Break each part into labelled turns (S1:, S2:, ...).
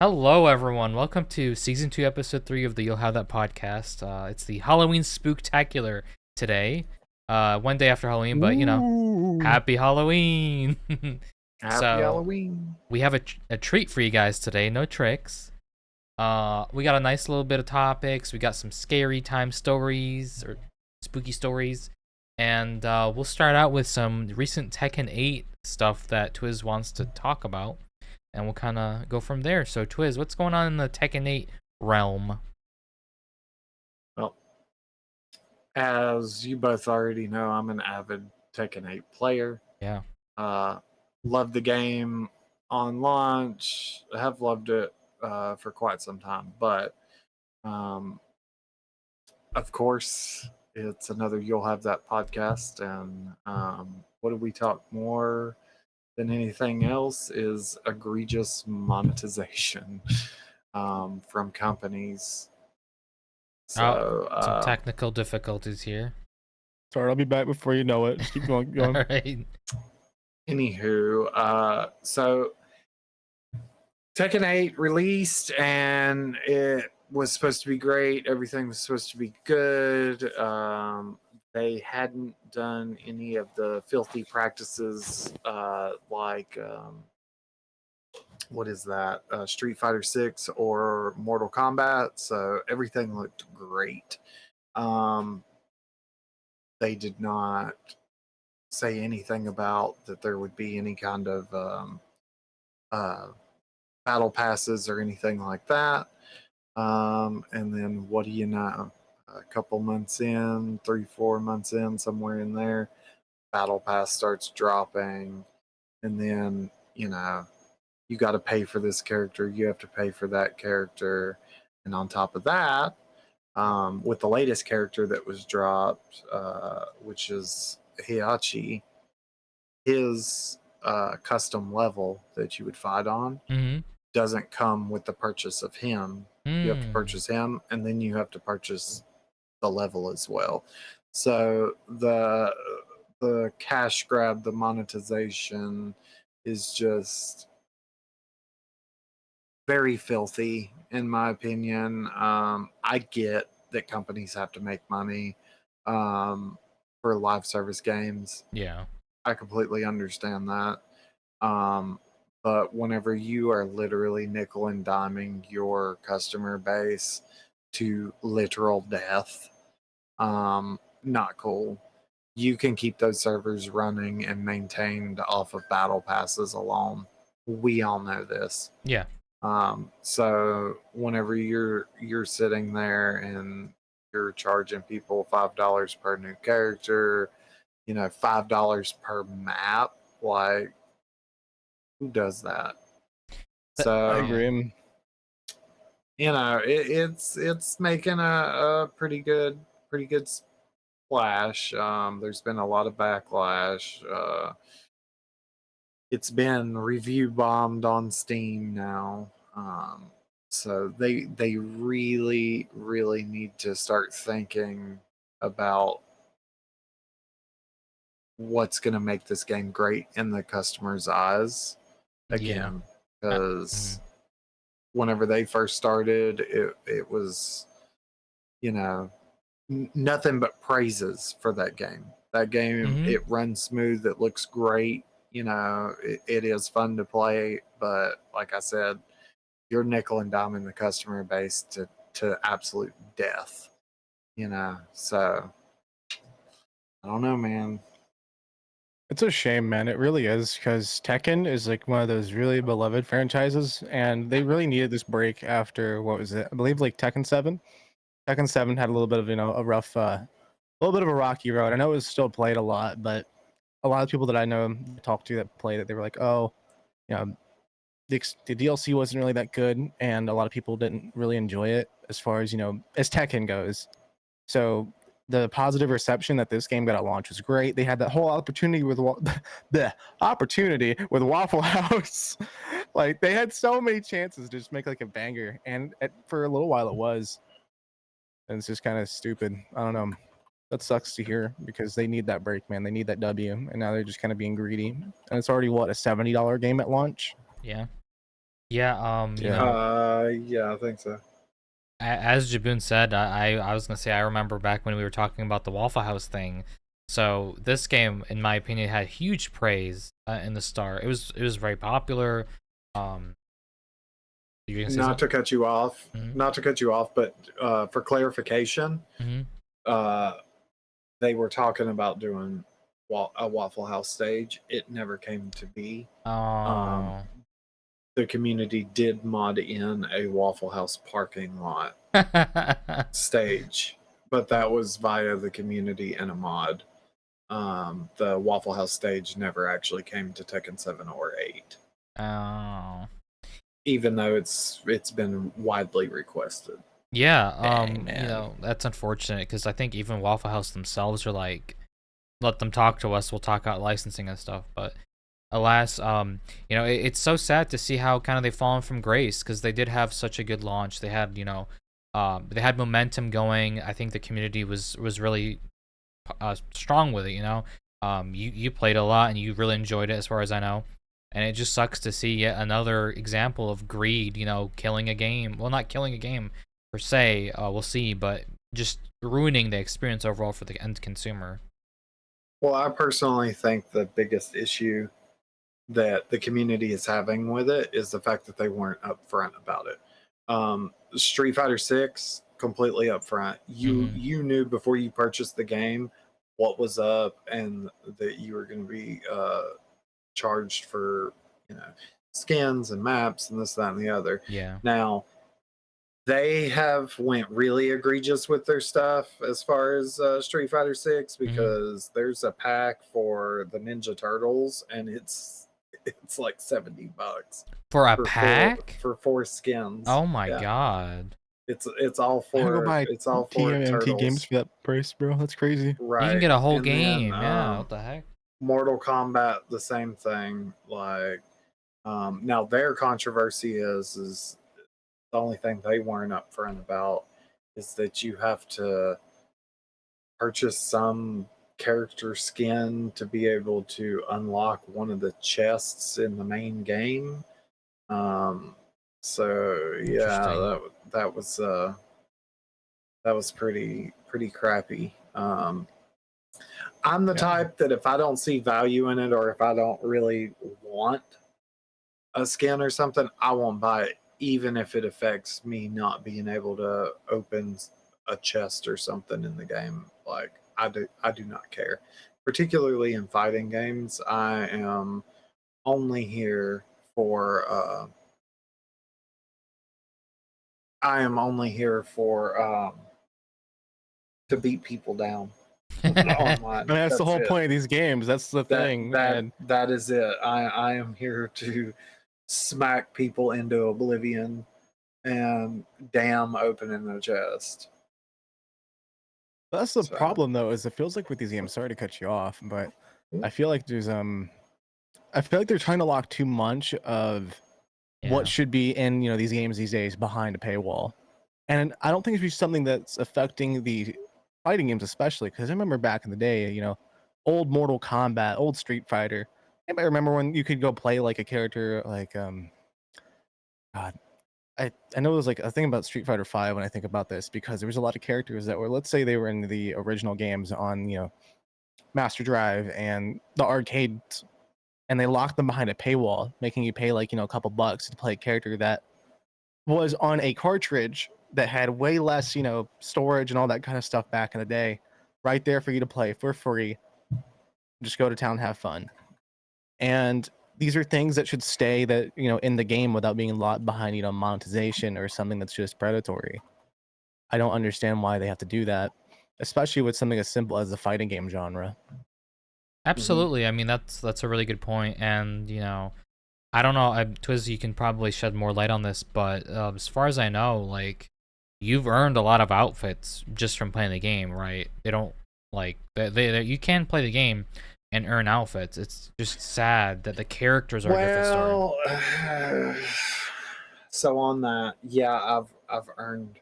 S1: Hello, everyone. Welcome to Season 2, Episode 3 of the You'll Have That podcast. It's the Halloween Spooktacular today. One day after Halloween, but,
S2: Ooh.
S1: happy Halloween!
S2: Happy
S1: So,
S2: Halloween.
S1: we have a treat for you guys today. No tricks. We got a nice little bit of topics. We got some scary time stories, or spooky stories. And we'll start out with some recent Tekken 8 stuff that Twiz wants to talk about, and we'll kind of go from there. So, Twiz, what's going on in the Tekken 8 realm?
S2: Well, as you both already know, I'm an avid Tekken 8 player.
S1: Yeah.
S2: Uh, Loved the game on launch. I have loved it for quite some time. But, um, of course, it's another You'll Have That podcast. And what do we talk more than anything else is egregious monetization from companies.
S1: Oh,
S2: So,
S1: some technical difficulties here.
S3: Sorry, I'll be back before you know it. Just keep going.
S1: All right.
S2: anywho, so Tekken 8 released and it was supposed to be great. Everything was supposed to be good. They hadn't done any of the filthy practices like what is that? Street Fighter 6 or Mortal Kombat. So everything looked great. Um, they did not say anything about that there would be any kind of uh, battle passes or anything like that. And then what do you know? A couple months in, 3, 4 months in, somewhere in there, battle pass starts dropping, and then you got to pay for this character, you have to pay for that character, and on top of that, with the latest character that was dropped, which is Heihachi, his custom level that you would fight on
S1: Mm-hmm.
S2: doesn't come with the purchase of him. You have to
S1: Mm.
S2: purchase him, and then you have to purchase the level as well. So the cash grab, the monetization is just very filthy, in my opinion. I get that companies have to make money for live service games.
S1: Yeah.
S2: I completely understand that. Um, but whenever you are literally nickel and diming your customer base to literal death, not cool. You can keep those servers running and maintained off of battle passes alone. We all know this.
S1: Yeah.
S2: So whenever you're sitting there and you're charging people $5 per new character, $5 per map, like who does that?
S3: I
S2: So
S3: agree.
S2: it's making a pretty good splash. There's been a lot of backlash. It's been review bombed on Steam now. So they really need to start thinking about what's going to make this game great in the customer's eyes
S1: Yeah.
S2: again,
S1: Mhm.
S2: because whenever they first started, it was nothing but praises for that game. That game,
S1: Mhm.
S2: it runs smooth, it looks great. It is fun to play, but like I said, you're nickel and diming the customer base to absolute death. So I don't know, man.
S3: It's a shame, man. It really is, because Tekken is like one of those really beloved franchises, and they really needed this break after, what was it? I believe like Tekken 7. Tekken 7 had a little bit of, a rough, a little bit of a rocky road. I know it was still played a lot, but a lot of people that I know talked to that played it, they were like, oh, you know, the DLC wasn't really that good, and a lot of people didn't really enjoy it as far as, as Tekken goes. So the positive reception that this game got at launch was great. They had that whole opportunity with the opportunity with Waffle House. Like they had so many chances to just make like a banger, and for a little while it was. And it's just kind of stupid. I don't know. That sucks to hear because they need that break, man. They need that W, and now they're just kind of being greedy. And it's already what, a $70 game at launch.
S1: Yeah. Yeah, you
S3: Yeah.
S1: know,
S2: Yeah, I think so.
S1: as Jaboon said, I was gonna say I remember back when we were talking about the Waffle House thing. So this game, in my opinion, had huge praise in the start. It was very popular. Um, you gonna say
S2: Not
S1: something?
S2: to cut you off,
S1: Mm-hmm.
S2: but for clarification,
S1: Mm-hmm.
S2: uh, they were talking about doing a Waffle House stage. It never came to be. Um,
S1: Oh.
S2: the community did mod in a Waffle House parking lot stage, but that was via the community and a mod. The Waffle House stage never actually came to Tekken 7 or 8,
S1: Oh.
S2: even though it's been widely requested.
S1: Yeah,
S3: Dang,
S1: you
S3: man.
S1: know, that's unfortunate because I think even Waffle House themselves are like, let them talk to us, we'll talk out licensing and stuff. But alas, you know, it's so sad to see how kind of they've fallen from grace because they did have such a good launch. They had, you know, they had momentum going. I think the community was really strong with it. You know, you played a lot and you really enjoyed it, as far as I know. And it just sucks to see yet another example of greed. You know, killing a game. Well, not killing a game per se. We'll see, but just ruining the experience overall for the end consumer.
S2: Well, I personally think the biggest issue that the community is having with it is the fact that they weren't upfront about it. Street Fighter 6 completely upfront. You
S1: Mm-hmm.
S2: you knew before you purchased the game what was up and that you were going to be charged for, you know, skins and maps and this, that, and the other.
S1: Yeah.
S2: Now they have went really egregious with their stuff as far as Street Fighter 6,
S1: Mm-hmm.
S2: because there's a pack for the Ninja Turtles and it's like $70
S1: For a
S2: for four
S1: pack?
S2: for four skins.
S1: Oh my
S2: Yeah.
S1: god.
S2: It's all
S3: I can go
S2: for
S3: buy TMNT games
S2: turtles.
S3: for that price, bro. That's crazy.
S1: You can
S2: Right.
S1: get a whole
S2: And then
S1: game. Yeah, what the heck?
S2: Mortal Kombat, the same thing. Like, now their controversy is the only thing they weren't upfront about is that you have to purchase some character skin to be able to unlock one of the chests in the main game. Um, so yeah,
S1: Interesting.
S2: that was pretty crappy. I'm the
S3: Yeah.
S2: type that if I don't see value in it or if I don't really want a skin or something, I won't buy it, even if it affects me not being able to open a chest or something in the game. Like, I do not care. Particularly in fighting games, I am only here for to beat people down
S3: I
S2: online.
S3: mean, that's the
S2: That's
S3: whole
S2: it.
S3: point of these games. That's the thing. And
S2: That is it. I am here to smack people into oblivion and damn opening the chest.
S3: that's the
S2: So
S3: problem, though, is it feels like with these games. Sorry to cut you off, but I feel like I feel like they're trying to lock too much of what
S1: Yeah.
S3: should be in these games these days behind a paywall, and I don't think it should be something that's affecting the fighting games, especially because I remember back in the day, old Mortal Kombat, old Street Fighter. Anybody remember when you could go play like a character like God, I know there's like a thing about Street Fighter 5 when I think about this, because there was a lot of characters that were, let's say they were in the original games on Master Drive and the arcades, and they locked them behind a paywall, making you pay like a couple bucks to play a character that was on a cartridge that had way less storage and all that kind of stuff back in the day, right there for you to play for free. Just go to town, have fun. And these are things that should stay that in the game without being locked behind monetization or something that's just predatory. I don't understand why they have to do that, especially with something as simple as the fighting game genre.
S2: mhm.
S1: Absolutely. I mean, that's a really good point, and you know, I don't know, Twiz, you can probably shed more light on this, but as far as I know, like, you've earned a lot of outfits just from playing the game, right? They don't like you can play the game and earn outfits. It's just sad that the characters are a different story.
S2: Well, so on that, yeah, I've earned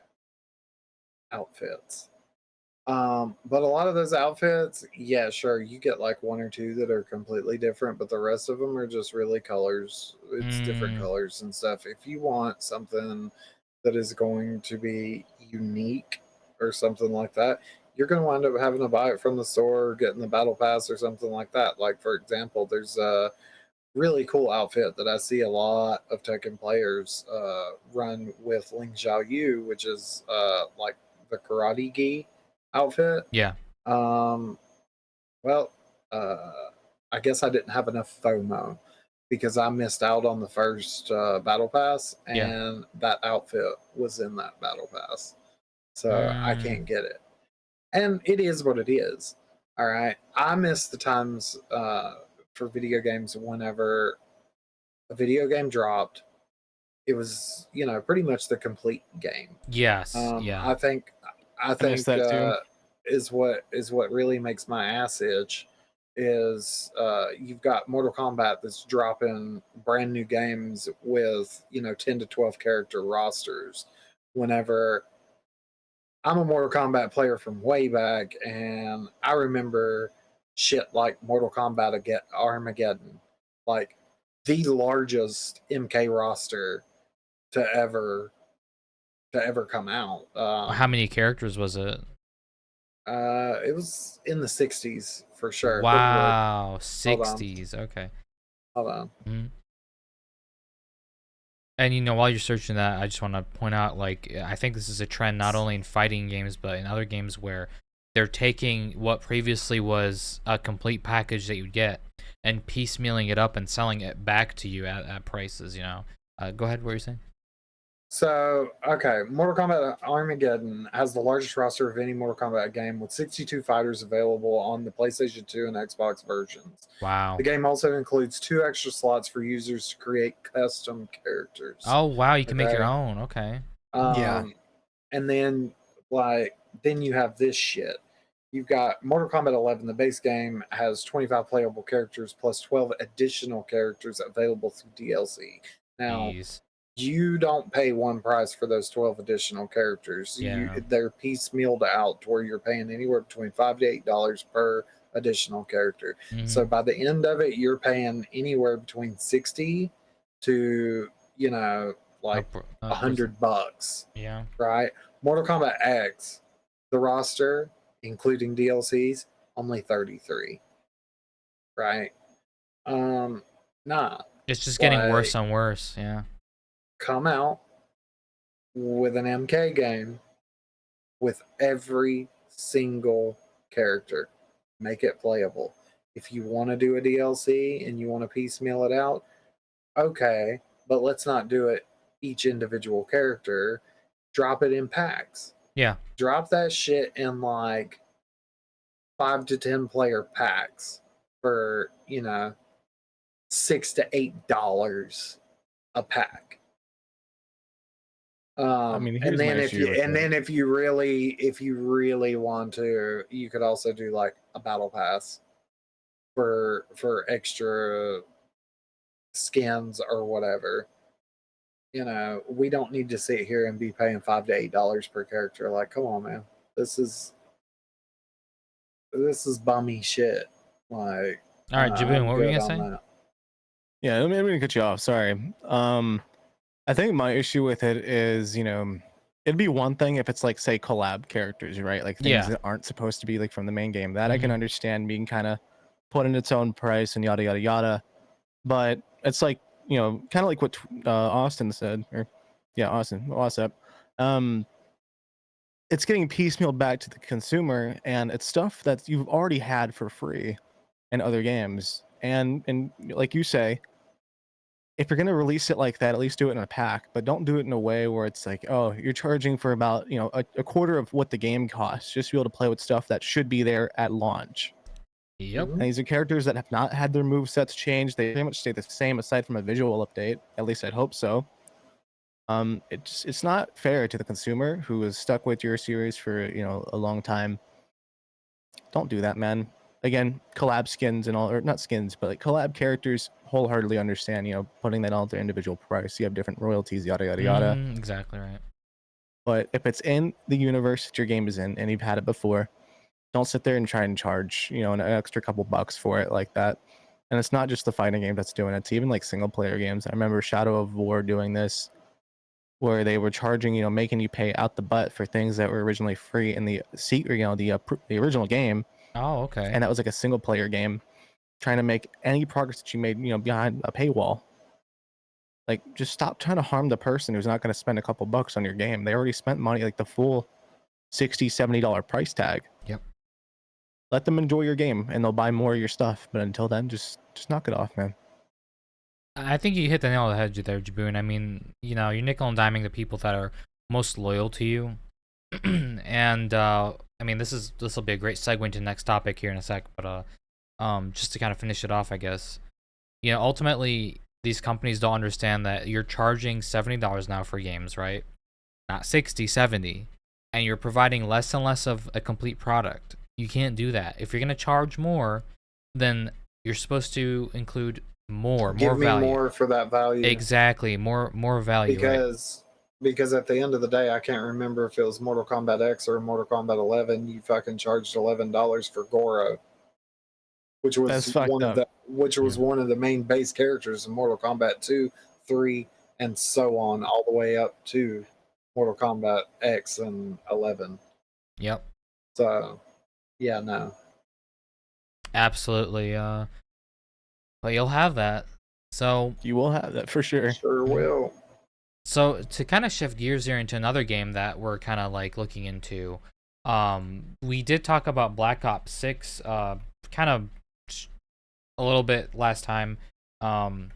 S2: outfits. But a lot of those outfits, yeah, sure, you get like one or two that are completely different, but the rest of them are just really colors. It's different
S1: Mm,
S2: colors and stuff. If you want something that is going to be unique or something like that, you're going to wind up having to buy it from the store or getting the battle pass or something like that. Like, for example, there's a really cool outfit that I see a lot of Tekken players run with Ling Xiao Yu, which is like the karate gi outfit.
S1: yeah,
S2: Um, well, I guess I didn't have enough FOMO because I missed out on the first battle pass,
S1: yeah.
S2: and that outfit was in that battle pass, so I
S1: Mm,
S2: can't get it. And it is what it is. All right, I miss the times for video games whenever a video game dropped. It was pretty much the complete game.
S1: yes,
S2: Um,
S1: yeah.
S2: I think I
S3: I miss
S2: think
S3: that too.
S2: is what really makes my ass itch is you've got Mortal Kombat that's dropping brand new games with 10 to 12 character rosters. Whenever I'm a Mortal Kombat player from way back, and I remember shit like Mortal Kombat Armageddon, like the largest MK roster to ever come out.
S1: How many characters was it?
S2: It was in the 60s for sure. Let me look.
S1: Wow,
S2: Hold on.
S1: 60s. Okay.
S2: Hold on.
S1: Mhm. And while you're searching that, I just want to point out, like, I think this is a trend not only in fighting games but in other games where they're taking what previously was a complete package that you get and piecemealing it up and selling it back to you at prices. Go ahead. What you're saying?
S2: So, okay, Mortal Kombat Armageddon has the largest roster of any Mortal Kombat game with 62 fighters available on the PlayStation 2 and Xbox versions. The
S1: Wow.
S2: game also includes 2 extra slots for users to create custom characters.
S1: Oh wow, you can make your
S2: Okay.
S1: own. Okay.
S3: Yeah.
S2: Um, and then then you have this shit. You've got Mortal Kombat 11. The base game has 25 playable characters plus 12 additional characters available through DLC. Now,
S1: Jeez.
S2: you don't pay one price for those 12 additional characters.
S1: Yeah.
S2: They're piecemealed out to where you're paying anywhere between $5 to $8 per additional character. So
S1: Hmm.
S2: by the end of it, you're paying anywhere between 60 to like
S1: What's it?
S2: $100,
S1: Yeah.
S2: right? Mortal Kombat X, the roster, including DLCs, only 33, right? Um, nah,
S1: It's just getting worse
S2: like
S1: and worse. Yeah.
S2: come out with an MK game with every single character, make it playable. If you want to do a DLC and you want to piecemeal it out, okay, but let's not do it each individual character. Drop it in packs.
S1: Yeah.
S2: Drop that shit in like 5 to 10 player packs for $6 to $8 a pack.
S3: I mean,
S2: And
S3: here's my
S2: then if
S3: issue
S2: you
S3: with
S2: and
S3: it.
S2: then if you really want to, you could also do like a battle pass for extra skins or whatever. We don't need to sit here and be paying $5 to $8 per character. Like, come on, man. This is this is bummy shit. Like,
S1: All right, Jaboon,
S2: I'm
S1: what were you
S2: good
S1: gonna
S2: on
S1: say?
S2: that.
S3: Yeah, let me cut you off. Sorry. I think my issue with it is, it'd be one thing if it's like, say, collab characters, right? Like things
S1: Yeah.
S3: that aren't supposed to be like from the main game. That I can
S1: Hmm.
S3: understand being kind of put in its own price and yada yada yada. But it's like, kind of like what Austin said, or yeah, Austin, what's up? Um, it's getting piecemealed back to the consumer, and it's stuff that you've already had for free in other games. And like you say, if you're gonna release it like that, at least do it in a pack, but don't do it in a way where it's like, oh, you're charging for about a quarter of what the game costs just to be able to play with stuff that should be there at launch.
S1: Yep.
S2: Mhm.
S3: And these are characters that have not had their move sets changed; they pretty much stay the same aside from a visual update. At least I'd hope so. It's not fair to the consumer who is stuck with your series for a long time. Don't do that, man. Again, collab skins and all, or not skins, but like collab characters, wholeheartedly understand, putting that on their individual price. You have different royalties, yada yada yada.
S1: Exactly right.
S3: But if it's in the universe that your game is in and you've had it before, don't sit there and try and charge, an extra couple bucks for it like that. And it's not just the fighting game that's doing it. It's even like single player games. I remember Shadow of War doing this, where they were charging, making you pay out the butt for things that were originally free in the the original game,
S1: Oh, okay.
S3: and that was like a single player game, trying to make any progress that you made, behind a paywall. Like, just stop trying to harm the person who's not going to spend a couple bucks on your game. They already spent money, like the full $60-$70 price tag.
S1: Yep.
S3: Let them enjoy your game and they'll buy more of your stuff. But until then, just knock it off, man.
S1: I think you hit the nail on the head there, Jaboon. I mean, you're nickel and diming the people that are most loyal to you. And I mean, this will be a great segue into the next topic here in a sec, but just to kind of finish it off, I guess. Ultimately, these companies don't understand that you're charging $70 now for games, right? Not 60, 70, and you're providing less and less of a complete product. You can't do that. If you're going to charge more, then you're supposed to include more
S2: Give me
S1: value.
S2: more for that value.
S1: Exactly, more value.
S2: Because at the end of the day, I can't remember if it was Mortal Kombat X or Mortal Kombat 11. You fucking charged $11 for Goro, which was one of the main base characters in Mortal Kombat 2, 3, and so on, all the way up to Mortal Kombat X and 11.
S1: Yep.
S2: So, yeah, no.
S1: Absolutely. But you'll have that. So
S3: you will have that for sure.
S2: Sure will.
S1: So to kind of shift gears here into another game that we're kind of like looking into, we did talk about Black Ops 6, kind of a little bit last time, and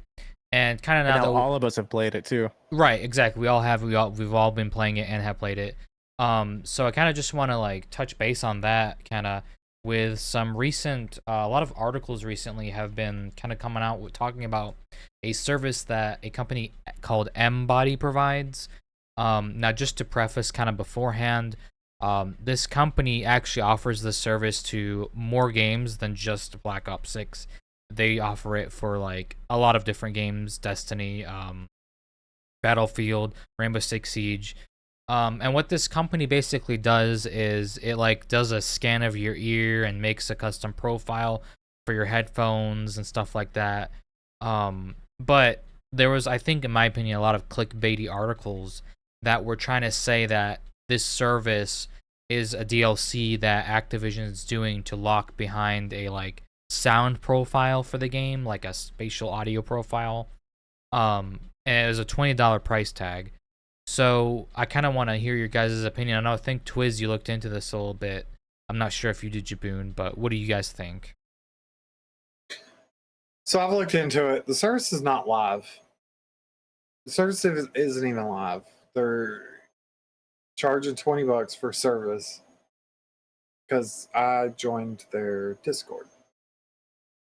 S1: kind of now that
S3: all of us have played it too.
S1: Right, exactly. We've all been playing it and have played it. So I kind of just want to like touch base on that kind of with some recent, a lot of articles recently have been kind of coming out with talking about a service that a company called Embody provides. Now, just to preface kind of beforehand, this company actually offers this service to more games than just Black Ops 6. They offer it for like a lot of different games, Destiny, Battlefield, Rainbow Six Siege. And what this company basically does is it like does a scan of your ear and makes a custom profile for your headphones and stuff like that. But there was, I think, in my opinion, a lot of clickbaity articles that were trying to say that this service is a DLC that Activision is doing to lock behind a like sound profile for the game, like a spatial audio profile. And it was a $20 price tag. So I kind of want to hear your guys' opinion. I think Twiz, you looked into this a little bit. I'm not sure if you did, Jaboon, but what do you guys think?
S2: So I've looked into it. The service is not live. The service isn't even live. They're charging $20 for service because I joined their Discord.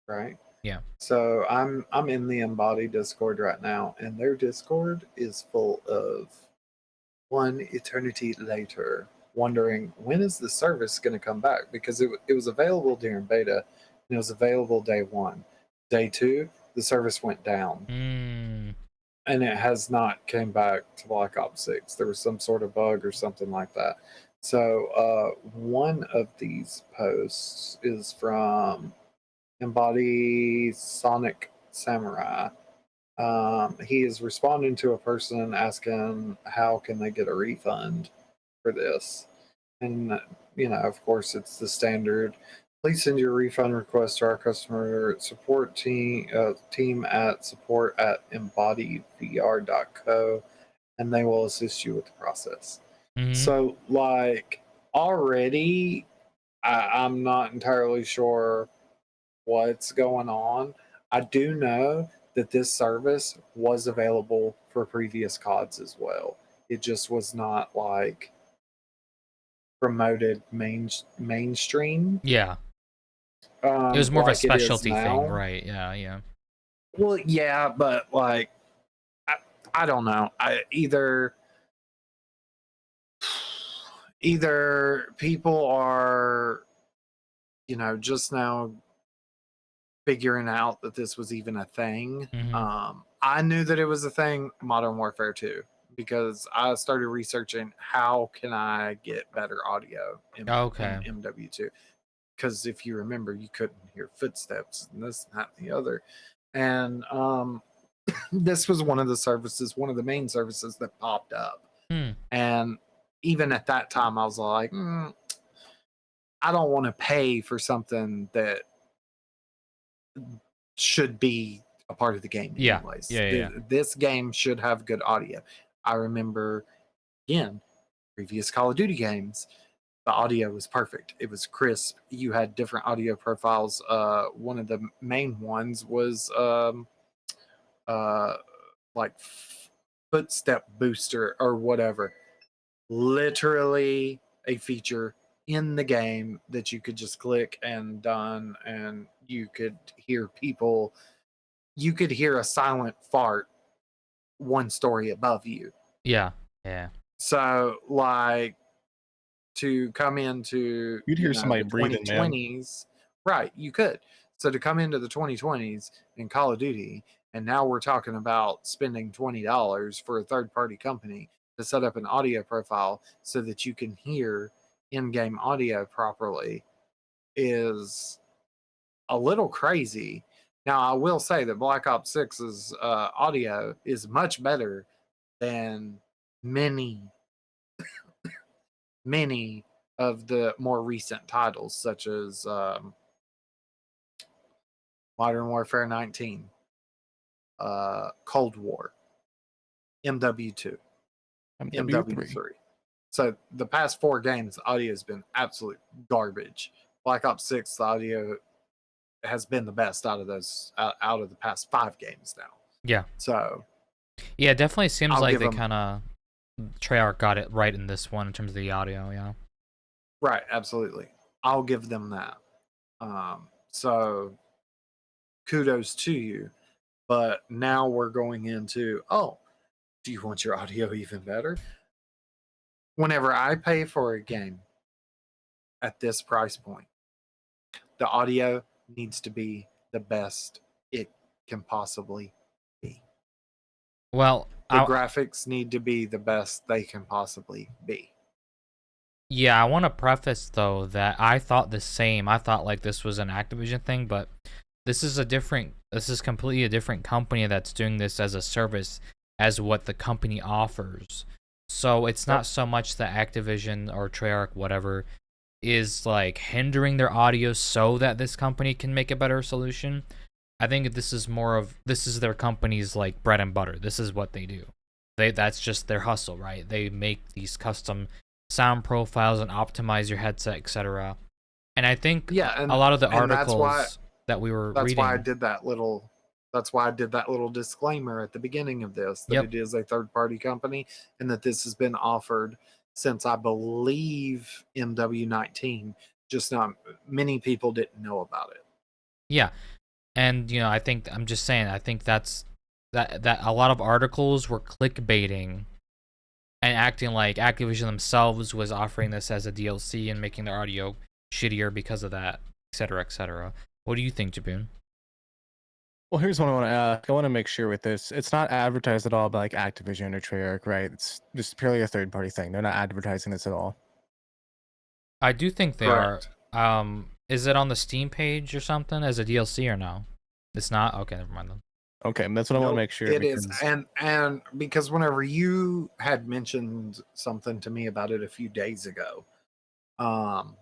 S2: Right?
S1: Yeah.
S2: So I'm in the Embody Discord right now, and their Discord is full of one eternity later, wondering when is the service going to come back, because it was available during beta, and it was available day 1. Day 2, the service went down, and it has not came back to Black Ops 6. There was some sort of bug or something like that. So one of these posts is from Embody Sonic Samurai. He is responding to a person asking how can they get a refund for this, and of course it's the standard. Please send your refund request to our customer support team at support@embodydvr.co, and they will assist you with the process. So like already I'm not entirely sure what's going on. I do know that this service was available for previous CODs as well. It just was not like promoted mainstream.
S1: Yeah. It was more of a specialty thing, right? Yeah.
S2: Well, yeah, but like I don't know. Either people are just now figuring out that this was even a thing. I knew that it was a thing. Modern Warfare 2 because I started researching how can I get better audio in
S1: Okay.
S2: MW2. Because if you remember, you couldn't hear footsteps and this and that and the other. And this was one of the main services that popped up.
S1: Hmm.
S2: And even at that time, I was like, I don't want to pay for something that should be a part of the game
S1: Yeah.
S2: anyways.
S1: Yeah.
S2: This game should have good audio. I remember, again, previous Call of Duty games, the audio was perfect. It was crisp. You had different audio profiles. One of the main ones was uh, like footstep booster or whatever. Literally a feature in the game that you could just click and done, and you could hear people. You could hear a silent fart one story above you.
S1: Yeah. Yeah.
S2: So, like, to come into
S3: You'd hear
S2: the
S3: somebody breathing, man.
S2: 2020s, right? You could. So to come into the 2020s in Call of Duty, and now we're talking about spending $20 for a third-party company to set up an audio profile so that you can hear in-game audio properly is a little crazy. Now, I will say that Black Ops 6's audio is much better than many many of the more recent titles, such as Modern Warfare 19, Cold War, MW2,
S3: MW3.
S2: MW3. So the past 4 games, the audio has been absolute garbage. Black Ops 6, the audio has been the best out of out of the past 5 games now.
S1: Yeah.
S2: So
S1: Yeah. It definitely seems
S2: I'll
S1: like
S2: give
S1: they
S2: them
S1: kind of Treyarch got it right in this one in terms of the audio. Yeah.
S2: right, absolutely. I'll give them that. So kudos to you. But now we're going into, oh, do you want your audio even better? Whenever I pay for a game at this price point, the audio needs to be the best it can possibly be.
S1: Well,
S2: The graphics need to be the best they can possibly be.
S1: yeah, I want to preface though that I thought the same. I thought like this was an Activision thing, but this is completely a different company that's doing this as a service as what the company offers. So it's not
S2: Yep.
S1: so much that Activision or Treyarch whatever is like hindering their audio so that this company can make a better solution. I think this is their company's like bread and butter. This is what they do. That's just their hustle, right? They make these custom sound profiles and optimize your headset, etc. And I think
S2: Yeah,
S1: a lot of the
S2: and that's why
S1: articles that we were
S2: that's why I
S1: reading.
S2: did that little that's why I did that little disclaimer at the beginning of this, that
S1: Yep.
S2: it is a third party company and that this has been offered since, I believe, MW19. Just not many people didn't know about it.
S1: Yeah. And I think I'm just saying I think that a lot of articles were clickbaiting and acting like Activision themselves was offering this as a DLC and making their audio shittier because of that, etc., etc. What do you think, Jaboon?
S3: Well, here's what I want to ask. I want to make sure with this, it's not advertised at all by like Activision or Treyarch, right? It's just purely a third-party thing. They're not advertising this at all.
S1: I do think they are.
S2: Correct.
S1: Is it on the Steam page or something as a DLC or no? It's not. Okay, never mind then.
S3: Okay, that's what I want to
S2: Nope,
S3: make sure
S2: it is.
S3: because
S2: And because whenever you had mentioned something to me about it a few days ago, um,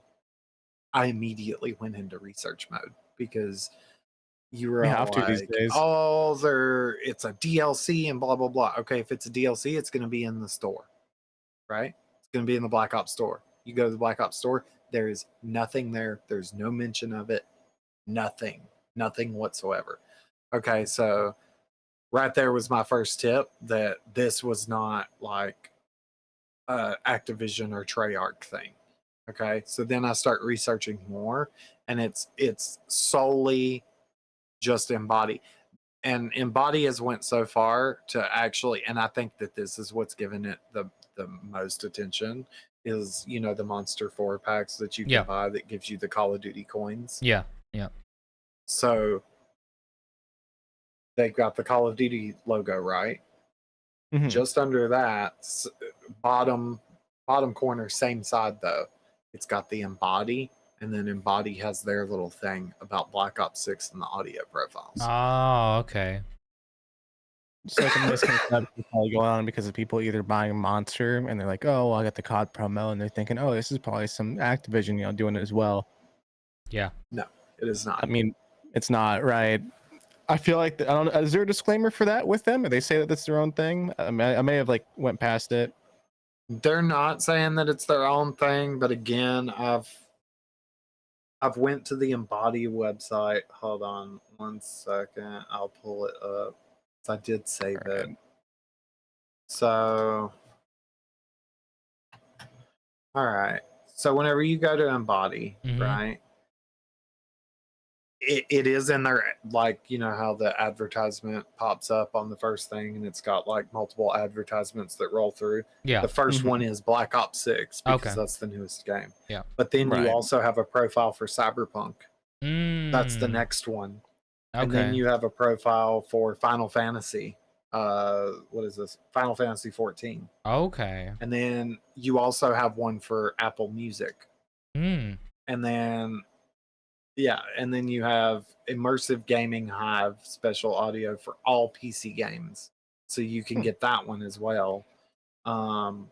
S2: I immediately went into research mode because you were
S3: we
S2: all
S3: have to these
S2: like,
S3: days.
S2: "Oh, it's a DLC and blah blah blah." Okay, if it's a DLC, it's going to be in the store, right? It's going to be in the Black Ops store. You go to the Black Ops store, there is nothing there. There's no mention of it. Nothing whatsoever. Okay, so right there was my first tip that this was not like Activision or Treyarch thing. Okay, so then I start researching more, and it's solely just Embody. And Embody has went so far to actually, and I think that this is what's given it the most attention, is the Monster 4 packs that you can
S1: Yeah.
S2: buy that gives you the Call of Duty coins.
S1: Yeah. Yeah.
S2: So they've got the Call of Duty logo, right?
S3: Mhm.
S2: Just under that, bottom corner, same side though. It's got the Embody, and then Embody has their little thing about Black Ops 6 and the audio profiles.
S1: Oh, okay.
S3: It's like a misconception probably going on because of people either buying Monster and they're like, oh, well, I got the COD promo, and they're thinking, oh, this is probably some Activision, doing it as well.
S1: Yeah.
S2: No, it is not.
S3: I mean, it's not, right? I feel like I don't know. Is there a disclaimer for that with them? Or they say that that's their own thing? I may have like went past it.
S2: They're not saying that it's their own thing, but again, I've went to the Embody website. Hold on one second. I'll pull it up. I did save it.
S3: Right.
S2: So, all right. So whenever you go to Embody, right, it is in there, like, you know how the advertisement pops up on the first thing and it's got like multiple advertisements that roll through.
S1: Yeah.
S2: The first one is Black Ops 6 because
S1: Okay.
S2: that's the newest game.
S1: Yeah.
S2: But then you
S3: Right.
S2: also have a profile for Cyberpunk. That's the
S1: Mm.
S2: next one.
S1: Okay.
S2: And then you have a profile for Final Fantasy. What is this? Final Fantasy 14.
S1: Okay.
S2: And then you also have one for Apple Music.
S1: Hmm.
S2: And then and then you have Immersive Gaming Hive special audio for all PC games. So you can get that one as well. And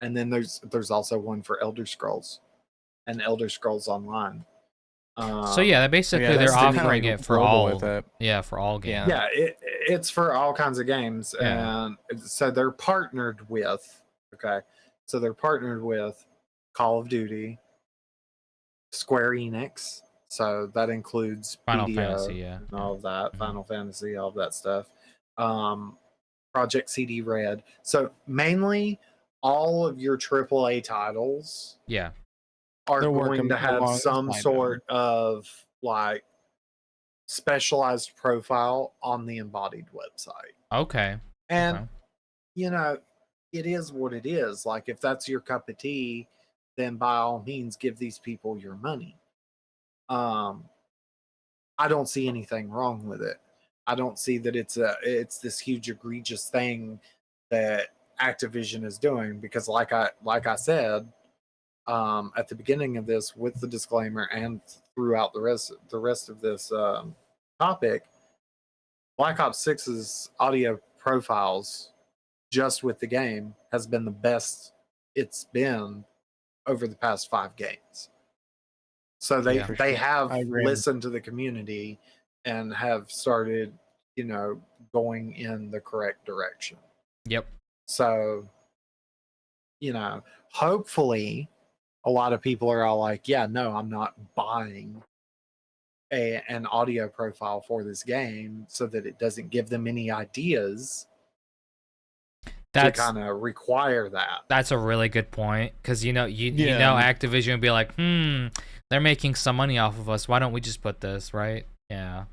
S2: then there's also one for Elder Scrolls and Elder Scrolls Online.
S1: So yeah, basically
S3: yeah,
S1: they're
S3: that's kinda
S1: offering
S3: like
S1: it for
S3: global
S1: all.
S3: with it.
S1: Yeah, for all games.
S2: Yeah, it's for all kinds of games.
S1: Yeah.
S2: And so they're partnered with, okay, so they're partnered with Call of Duty, Square Enix. So that includes
S1: Final
S2: BDO
S1: Fantasy, yeah.
S2: and all of that,
S1: Mhm.
S2: Final Fantasy, all of that stuff. Project CD Red. So mainly all of your AAA titles
S1: Yeah.
S2: are
S3: They're
S2: going
S3: working
S2: to have some
S3: alongside them.
S2: sort of like specialized profile on the Embodied website.
S1: Okay.
S2: And
S1: Okay.
S2: you know, it is what it is. Like if that's your cup of tea, then by all means give these people your money. I don't see anything wrong with it. I don't see that it's this huge egregious thing that Activision is doing because like I said at the beginning of this with the disclaimer and throughout the rest of this topic, Black Ops 6's audio profiles just with the game has been the best it's been over the past 5 games. So they
S1: Yeah.
S3: For
S2: they
S3: sure.
S2: have
S3: I agree.
S2: listened to the community and have started, going in the correct direction.
S1: Yep.
S2: So, hopefully a lot of people are all like, yeah, no, I'm not buying an audio profile for this game so that it doesn't give them any ideas to
S1: That's
S2: kind of require that.
S1: that's a really good point because you know
S3: Yeah.
S1: Activision would be like, they're making some money off of us. Why don't we just put this right? Yeah.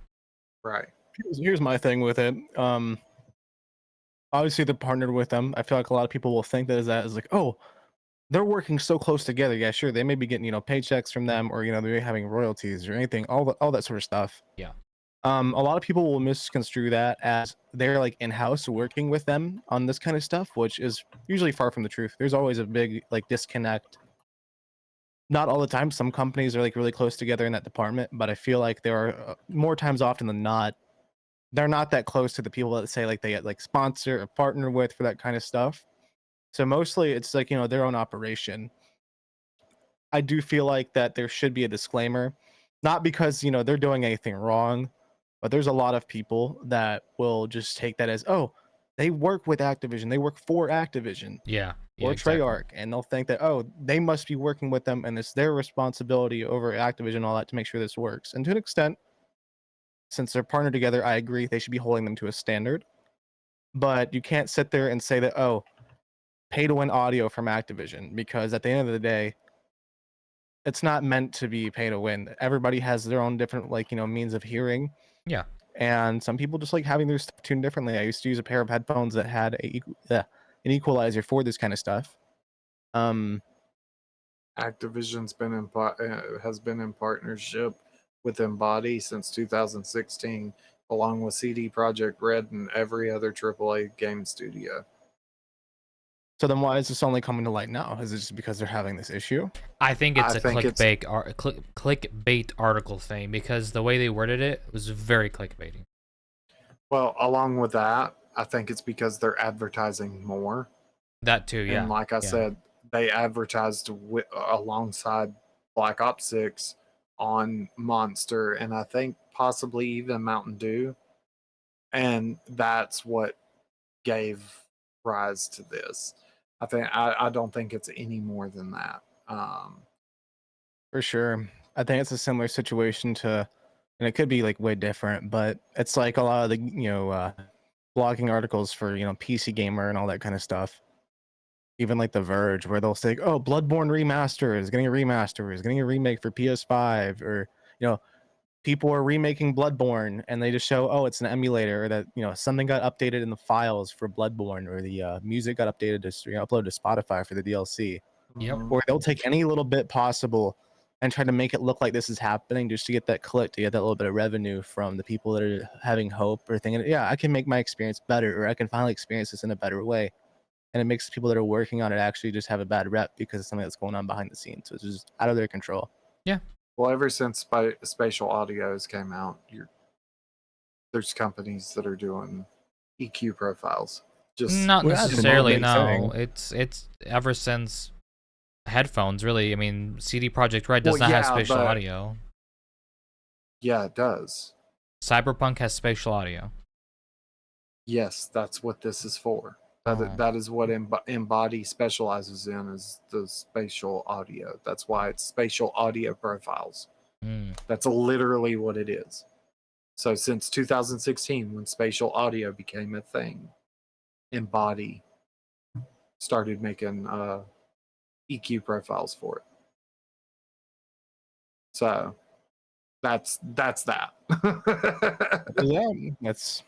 S2: Right.
S3: Here's my thing with it. Obviously they're partnered with them. I feel like a lot of people will think that is like, oh, they're working so close together. Yeah, sure, they may be getting paychecks from them, or they're having royalties or anything, all that sort of stuff.
S1: Yeah.
S3: A lot of people will misconstrue that as they're like in-house working with them on this kind of stuff, which is usually far from the truth. There's always a big like disconnect. Not all the time. Some companies are like really close together in that department, but I feel like there are more times often than not, they're not that close to the people that say like they get like sponsor or partner with for that kind of stuff. So mostly it's like, their own operation. I do feel like that there should be a disclaimer, not because, they're doing anything wrong, but there's a lot of people that will just take that as, oh, they work with Activision, they work for Activision
S1: Yeah. Yeah.
S3: or
S1: Exactly.
S3: Treyarch, and they'll think that, oh, they must be working with them and it's their responsibility over Activision and all that to make sure this works. And to an extent, since they're partnered together, I agree they should be holding them to a standard. But you can't sit there and say that, oh, pay to win audio from Activision, because at the end of the day, it's not meant to be pay to win. Everybody has their own different means of hearing.
S1: Yeah.
S3: And some people just like having their stuff tuned differently. I used to use a pair of headphones that had an equalizer for this kind of stuff.
S2: Activision's has been in partnership with Embody since 2016, along with CD Projekt Red and every other AAA game studio.
S3: So then why is this only coming to light now? Is it just because they're having this issue?
S1: I think it's
S2: I
S1: a
S2: think it's
S1: clickbait article thing because the way they worded it was very clickbaity.
S2: well, along with that, I think it's because they're advertising more.
S1: That too, yeah.
S2: And like I said, they advertised alongside Black Ops 6 on Monster and I think possibly even Mountain Dew. And that's what gave rise to this. I don't think it's any more than that.
S3: For sure. I think it's a similar situation to, and it could be like way different, but it's like a lot of the, blogging articles for, PC Gamer and all that kind of stuff. Even like The Verge, where they'll say, "Oh, Bloodborne remaster is getting a remaster, is getting a remake for PS5," or people are remaking Bloodborne, and they just show, "Oh, it's an emulator," or that something got updated in the files for Bloodborne, or the music got updated to upload to Spotify for the DLC.
S1: Yep.
S2: mhm.
S3: Or they'll take any little bit possible and try to make it look like this is happening just to get that click, to get that little bit of revenue from the people that are having hope or thinking, "Yeah, I can make my experience better, or I can finally experience this in a better way." And it makes people that are working on it actually just have a bad rep because of something that's going on behind the scenes. So it's just out of their control.
S1: Yeah.
S2: Well, ever since spatial audios came out, there's companies that are doing EQ profiles. Just
S1: Not
S3: Well, that's a normal
S1: necessarily,
S3: big
S1: no.
S3: thing.
S1: It's ever since headphones, really. I mean, CD Projekt Red does
S2: well,
S1: not have
S2: yeah,
S1: spatial
S2: but
S1: audio.
S2: yeah, it does.
S1: Cyberpunk has spatial audio.
S2: Yes, that's what this is for.
S1: Oh.
S2: That is what Embody specializes in, is the spatial audio. That's why it's spatial audio profiles.
S1: Mm.
S2: That's literally what it is. So since 2016, when spatial audio became a thing, Embody started making EQ profiles for it. So that's that.
S3: Yeah, that's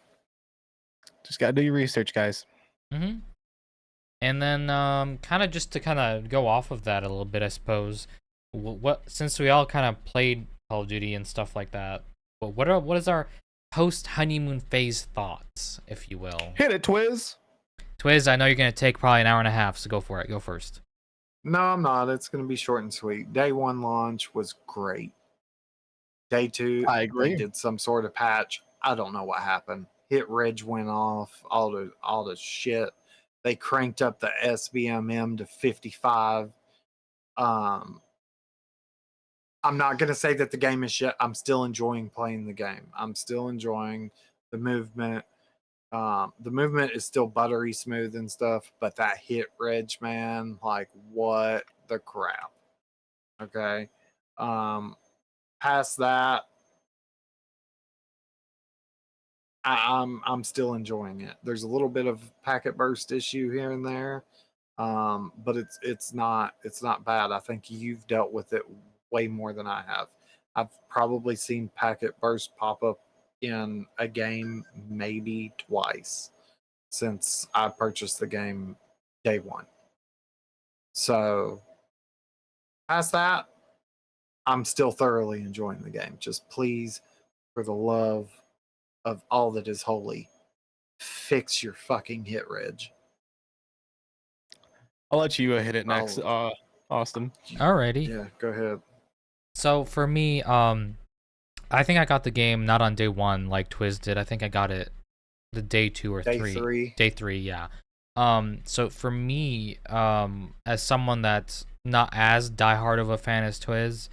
S3: just gotta do your research, guys.
S1: Mm-hmm. And then, kind of just to kind of go off of that a little bit, I suppose. What since we all kind of played Call of Duty and stuff like that, but what is our post honeymoon phase thoughts, if you will?
S3: Hit it, Twiz.
S1: Twiz, I know you're gonna take probably an hour and a half, so go for it. Go first.
S2: No, I'm not. It's going to be short and sweet. Day one launch was great. Day two,
S3: I
S2: they
S3: agree.
S2: did some sort of patch. I don't know what happened. Hit reg went off. All the shit. They cranked up the SBMM to 55. I'm not gonna say that the game is shit. I'm still enjoying playing the game. I'm still enjoying the movement. The movement is still buttery smooth and stuff, but that hit reg, man, like what the crap? Okay. Past that, I'm still enjoying it. There's a little bit of packet burst issue here and there, but it's not bad. I think you've dealt with it way more than I have. I've probably seen packet burst pop up in a game maybe twice since I purchased the game day one. So past that, I'm still thoroughly enjoying the game. Just please, for the love of all that is holy, fix your fucking hit reg.
S3: I'll let you hit it next,
S2: Oh,
S3: Austin.
S1: Alrighty.
S2: yeah, go ahead.
S1: So for me, I think I got the game not on day one like Twiz did. I think I got it the day two or
S2: Day
S1: three.
S2: three.
S1: Day three, yeah. So for me, as someone that's not as diehard of a fan as Twiz,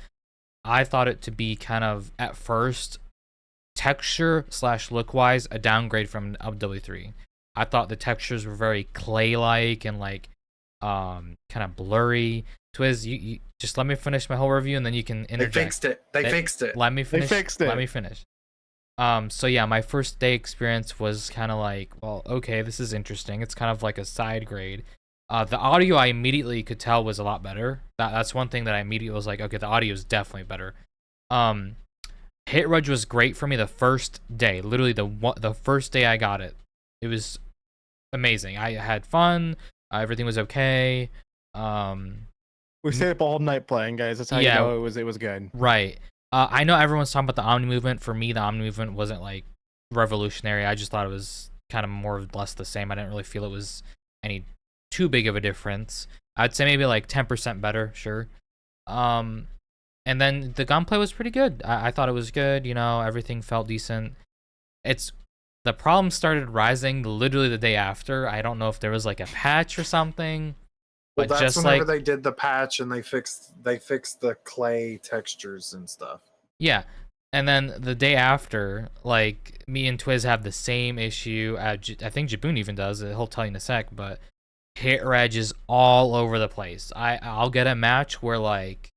S1: I thought it to be kind of at first texture / look wise a downgrade from W3. I thought the textures were very clay like and like kind of blurry. Twiz, you just let me finish my whole review and then you can interject.
S2: They fixed it. They fixed it.
S1: Let me finish.
S3: They fixed it.
S1: Let me finish. So yeah, my first day experience was kind of like, well, okay, this is interesting. It's kind of like a side grade. The audio I immediately could tell was a lot better. That's one thing that I immediately was like, okay, the audio is definitely better. Hit reg was great for me the first day. Literally the first day I got it. It was amazing. I had fun. Everything was okay.
S3: We stayed up all night playing, guys. That's how
S1: Yeah.
S3: you know it was good.
S1: Right. I know everyone's talking about the Omni movement. For me, the Omni movement wasn't like revolutionary. I just thought it was kind of more or less the same. I didn't really feel it was any too big of a difference. I'd say maybe like 10% better, sure. And then the gunplay was pretty good. I thought it was good. You know, everything felt decent. It's the problem started rising literally the day after. I don't know if there was like a patch or something,
S2: Well,
S1: but
S2: that's
S1: just
S2: whenever
S1: like
S2: they did the patch and they fixed the clay textures and stuff.
S1: yeah. And then the day after, like me and Twiz have the same issue. I think Jaboon even does. He'll tell you in a sec, but hit reg is all over the place. I'll get a match where like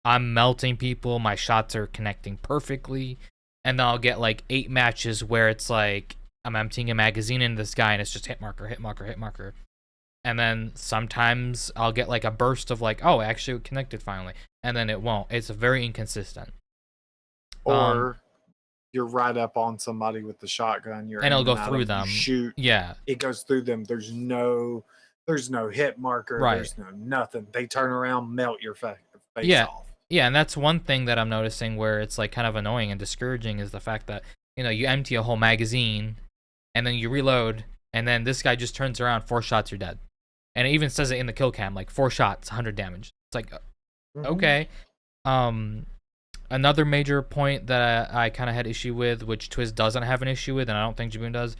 S1: I'm melting people, my shots are connecting perfectly, and then I'll get like 8 matches where it's like I'm emptying a magazine into this guy and it's just hit marker, hit marker, hit marker. And then sometimes I'll get like a burst of like, oh, actually it connected finally, and then it won't. It's very inconsistent.
S2: Or you're right up on somebody with the shotgun, you're
S1: And it'll
S2: aiming
S1: go
S2: at
S1: through
S2: them,
S1: them.
S2: you shoot,
S1: Yeah,
S2: it goes through them. There's no hit marker,
S1: right.
S2: there's no nothing. They turn around, melt your face
S1: Yeah,
S2: off.
S1: yeah, and that's one thing that I'm noticing where it's like kind of annoying and discouraging is the fact that you empty a whole magazine, and then you reload, and then this guy just turns around, 4 shots, you're dead, and it even says it in the kill cam, like 4 shots, 100 damage. It's like okay. Another major point that I kind of had issue with, which Twiz doesn't have an issue with, and I don't think Jaboon does.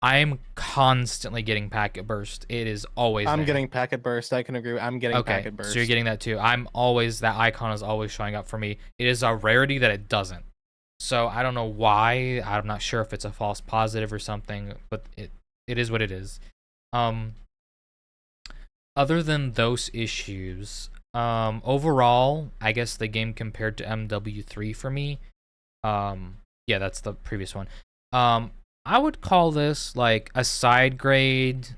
S1: I'm constantly getting packet burst. It is always
S3: I'm
S1: there.
S3: getting packet burst. I can agree. I'm getting packet burst.
S1: So you're getting that too. I'm always, that icon is always showing up for me. It is a rarity that it doesn't. So I don't know why. I'm not sure if it's a false positive or something, but it is what it is. Other than those issues, overall, I guess the game compared to MW3 for me, yeah, that's the previous one. I would call this like a side grade.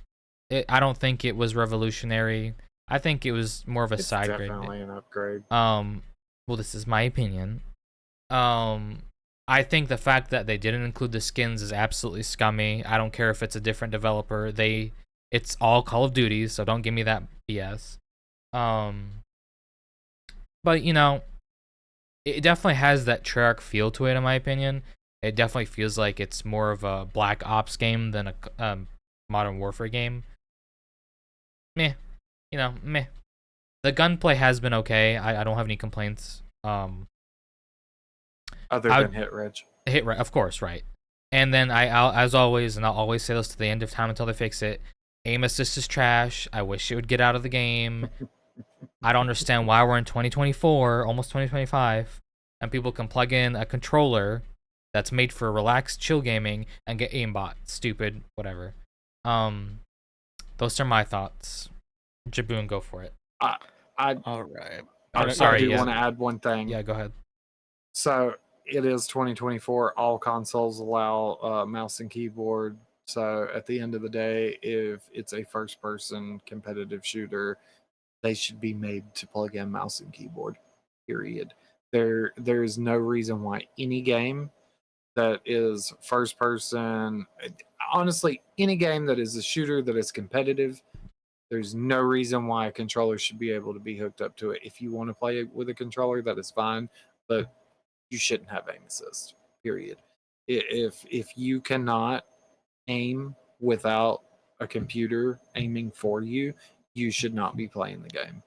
S1: I don't think it was revolutionary. I think it was more of a side grade.
S2: Definitely an upgrade.
S1: Well, this is my opinion. I think the fact that they didn't include the skins is absolutely scummy. I don't care if it's a different developer. It's all Call of Duty, so don't give me that BS. But it definitely has that Treyarch feel to it, in my opinion. It definitely feels like it's more of a Black Ops game than a Modern Warfare game. Meh. Meh. The gunplay has been okay. I don't have any complaints.
S2: Other than hit reg.
S1: Of course, right. And then I'll, as always, and I'll always say this to the end of time until they fix it, aim assist is trash. I wish it would get out of the game. I don't understand why we're in 2024, almost 2025, and people can plug in a controller that's made for relaxed chill gaming and get aimbot. Stupid, whatever. Those are my thoughts. Jaboon, go for it.
S3: All right.
S2: I do want to add one thing.
S1: Yeah, go ahead.
S2: So it is 2024. All consoles allow mouse and keyboard. So at the end of the day, if it's a first-person competitive shooter, they should be made to plug in mouse and keyboard. Period. There is no reason why any game that is first-person, honestly, any game that is a shooter that is competitive, there's no reason why a controller should be able to be hooked up to it. If you want to play it with a controller, that is fine, but you shouldn't have aim assist. Period. If you cannot aim without a computer aiming for you, you should not be playing the game.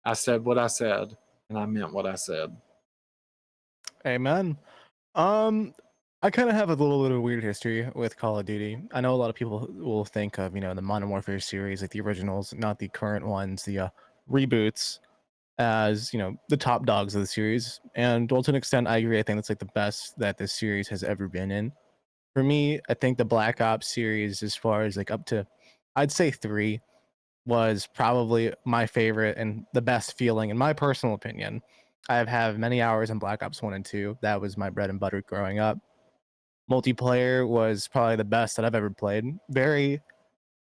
S2: I said what I said, and I meant what I said.
S3: Amen. I kind of have a little bit of weird history with Call of Duty. I know a lot of people will think of, the Modern Warfare series, like the originals, not the current ones, the reboots, as, the top dogs of the series. And well, to an extent, I agree. I think that's like the best that this series has ever been in. For me, I think the Black Ops series, as far as like up to, I'd say 3, was probably my favorite and the best feeling, in my personal opinion. I have had many hours in Black Ops 1 and 2. That was my bread and butter growing up. Multiplayer was probably the best that I've ever played. Very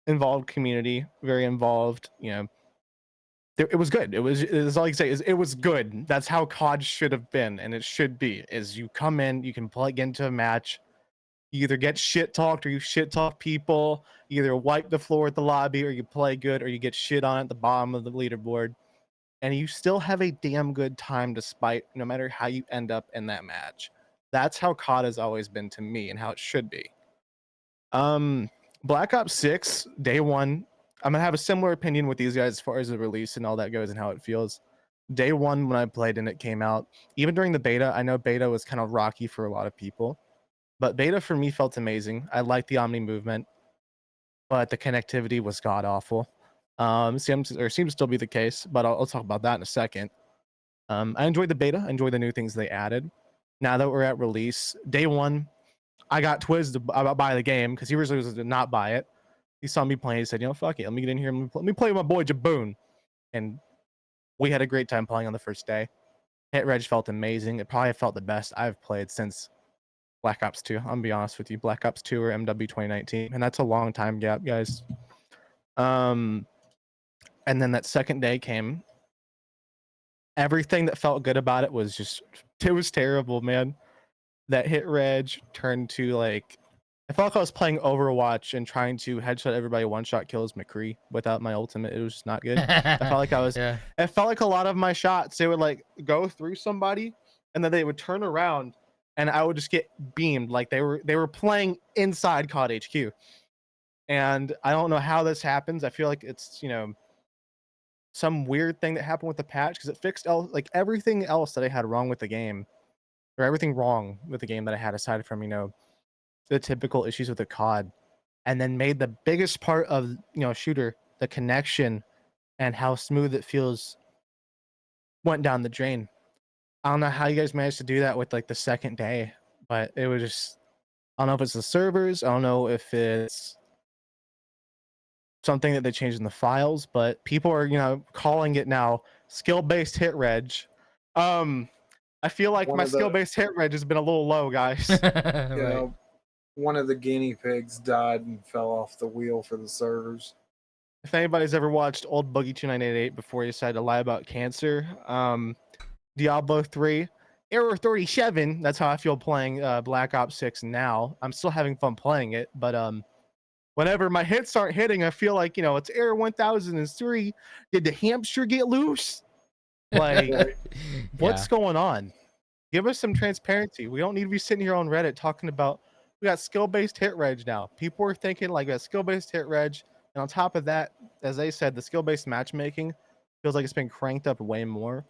S3: involved community, very involved, it was good. It was all you say is it was good. That's how COD should have been, and it should be. Is you come in, you can plug into a match, you either get shit talked or you shit talk people, you either wipe the floor at the lobby or you play good or you get shit on at the bottom of the leaderboard, and you still have a damn good time despite no matter how you end up in that match. That's how COD has always been to me and how it should be. Black Ops 6, day one, I'm gonna have a similar opinion with these guys as far as the release and all that goes and how it feels. Day one when I played and it came out, even during the beta, I know beta was kind of rocky for a lot of people, but beta for me felt amazing. I liked the Omni movement, but the connectivity was god awful. Seems to still be the case, but I'll talk about that in a second. I enjoyed the beta. I enjoyed the new things they added. Now that we're at release, day one, I got Twiz to buy the game because he originally was to not buy it. He saw me playing. He said, fuck it. Let me get in here. Let me play with my boy Jaboon. And we had a great time playing on the first day. Hit Reg felt amazing. It probably felt the best I've played since Black Ops 2. I'm gonna be honest with you. Black Ops 2 or MW 2019. And that's a long time gap, guys. And then that second day came. Everything that felt good about it was terrible, man. That hit reg turned to like, I felt like I was playing Overwatch and trying to headshot everybody one shot kills McCree without my ultimate. It was just not good. I felt like
S1: Yeah.
S3: it felt like a lot of my shots, they would like go through somebody and then they would turn around and I would just get beamed like they were playing inside COD HQ. And I don't know how this happens. I feel like it's, some weird thing that happened with the patch because it fixed like everything else that I had wrong with the game, or everything wrong with the game that I had aside from, the typical issues with the COD, and then made the biggest part of, shooter, the connection and how smooth it feels, went down the drain. I don't know how you guys managed to do that with like the second day, but it was just, I don't know if it's the servers, I don't know if it's something that they changed in the files, but people are, calling it now skill-based hit reg. I feel like
S2: One
S3: my
S2: of the
S3: skill-based hit reg has been a little low, guys.
S1: Right.
S2: One of the guinea pigs died and fell off the wheel for the servers.
S3: If anybody's ever watched Old Boogie 2988 before he decided to lie about cancer, Diablo 3, Error 37. That's how I feel playing Black Ops 6 now. I'm still having fun playing it, but whenever my hits aren't hitting, I feel like, it's Error 1003. Did the hamster get loose? Like, what's going on? Give us some transparency. We don't need to be sitting here on Reddit talking about, we got skill-based hit reg now. People are thinking like a skill-based hit reg. And on top of that, as they said, the skill-based matchmaking feels like it's been cranked up way more.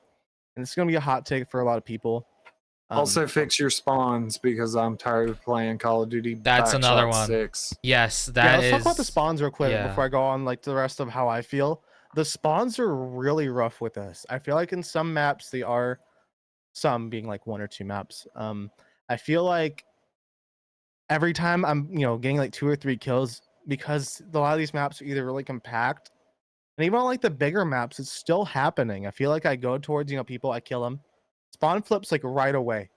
S3: And it's going to be a hot take for a lot of people.
S2: Also, fix your spawns because I'm tired of playing Call of Duty.
S1: That's another
S2: Backshot
S1: one.
S2: 6.
S1: Yes,
S3: yeah,
S1: that
S3: let's
S1: is.
S3: talk about the spawns real quick
S1: Yeah.
S3: before I go on like the rest of how I feel. The spawns are really rough with us. I feel like in some maps they are, some being like one or two maps. I feel like every time I'm, getting like 2 or 3 kills, because a lot of these maps are either really compact, and even on like the bigger maps, it's still happening. I feel like I go towards, people, I kill them, spawn flips like right away,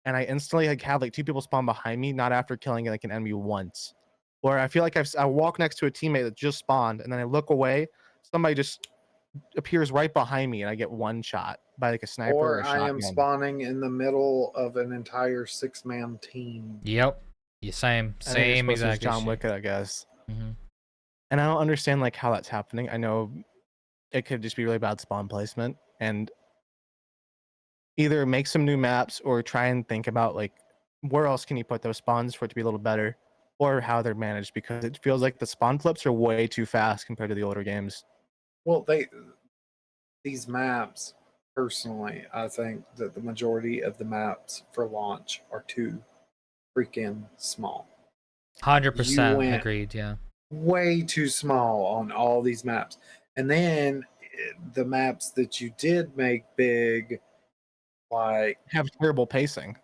S3: and I instantly like have like 2 people spawn behind me, not after killing like an enemy once. Or I feel like I walk next to a teammate that just spawned, and then I look away, somebody just appears right behind me, and I get one shot by like a sniper or
S2: Or
S3: a
S2: I am
S3: shotgun.
S2: spawning in the middle of an entire 6-man team.
S1: Yep. Yeah, same
S3: I think you're supposed to use
S1: exact
S3: John
S1: issue.
S3: Wick, I guess.
S1: Mm-hmm.
S3: And I don't understand like how that's happening. I know it could just be really bad spawn placement, and either make some new maps or try and think about like where else can you put those spawns for it to be a little better, or how they're managed, because it feels like the spawn flips are way too fast compared to the older games.
S2: Well, these maps, personally, I think that the majority of the maps for launch are too freaking small.
S1: 100% agreed. Yeah.
S2: Way too small on all these maps. And then the maps that you did make big, like,
S3: Have terrible pacing.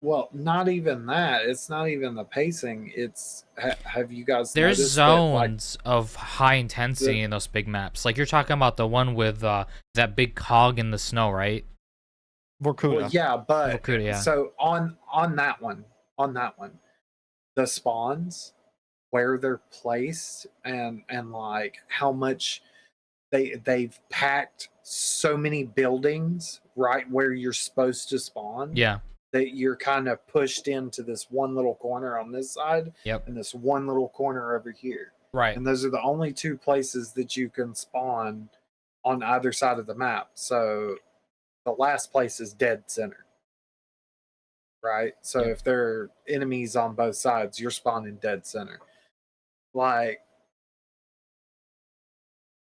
S2: well, not even that. It's not even the pacing. It's have you guys
S1: There's
S2: noticed
S1: zones of high intensity in those big maps. Like you're talking about the one with that big cog in the snow, right?
S3: Vorkuta.
S2: Well, yeah, but
S1: Vorkuta, yeah.
S2: so on that one, the spawns, where they're placed, and like how much they've packed so many buildings right where you're supposed to spawn.
S1: Yeah.
S2: That you're kind of pushed into this one little corner on this side,
S1: Yep.
S2: and this one little corner over here.
S1: Right.
S2: And those are the only 2 places that you can spawn on either side of the map. So the last place is dead center. Right? So
S1: Yep.
S2: if there are enemies on both sides, you're spawning dead center. Like,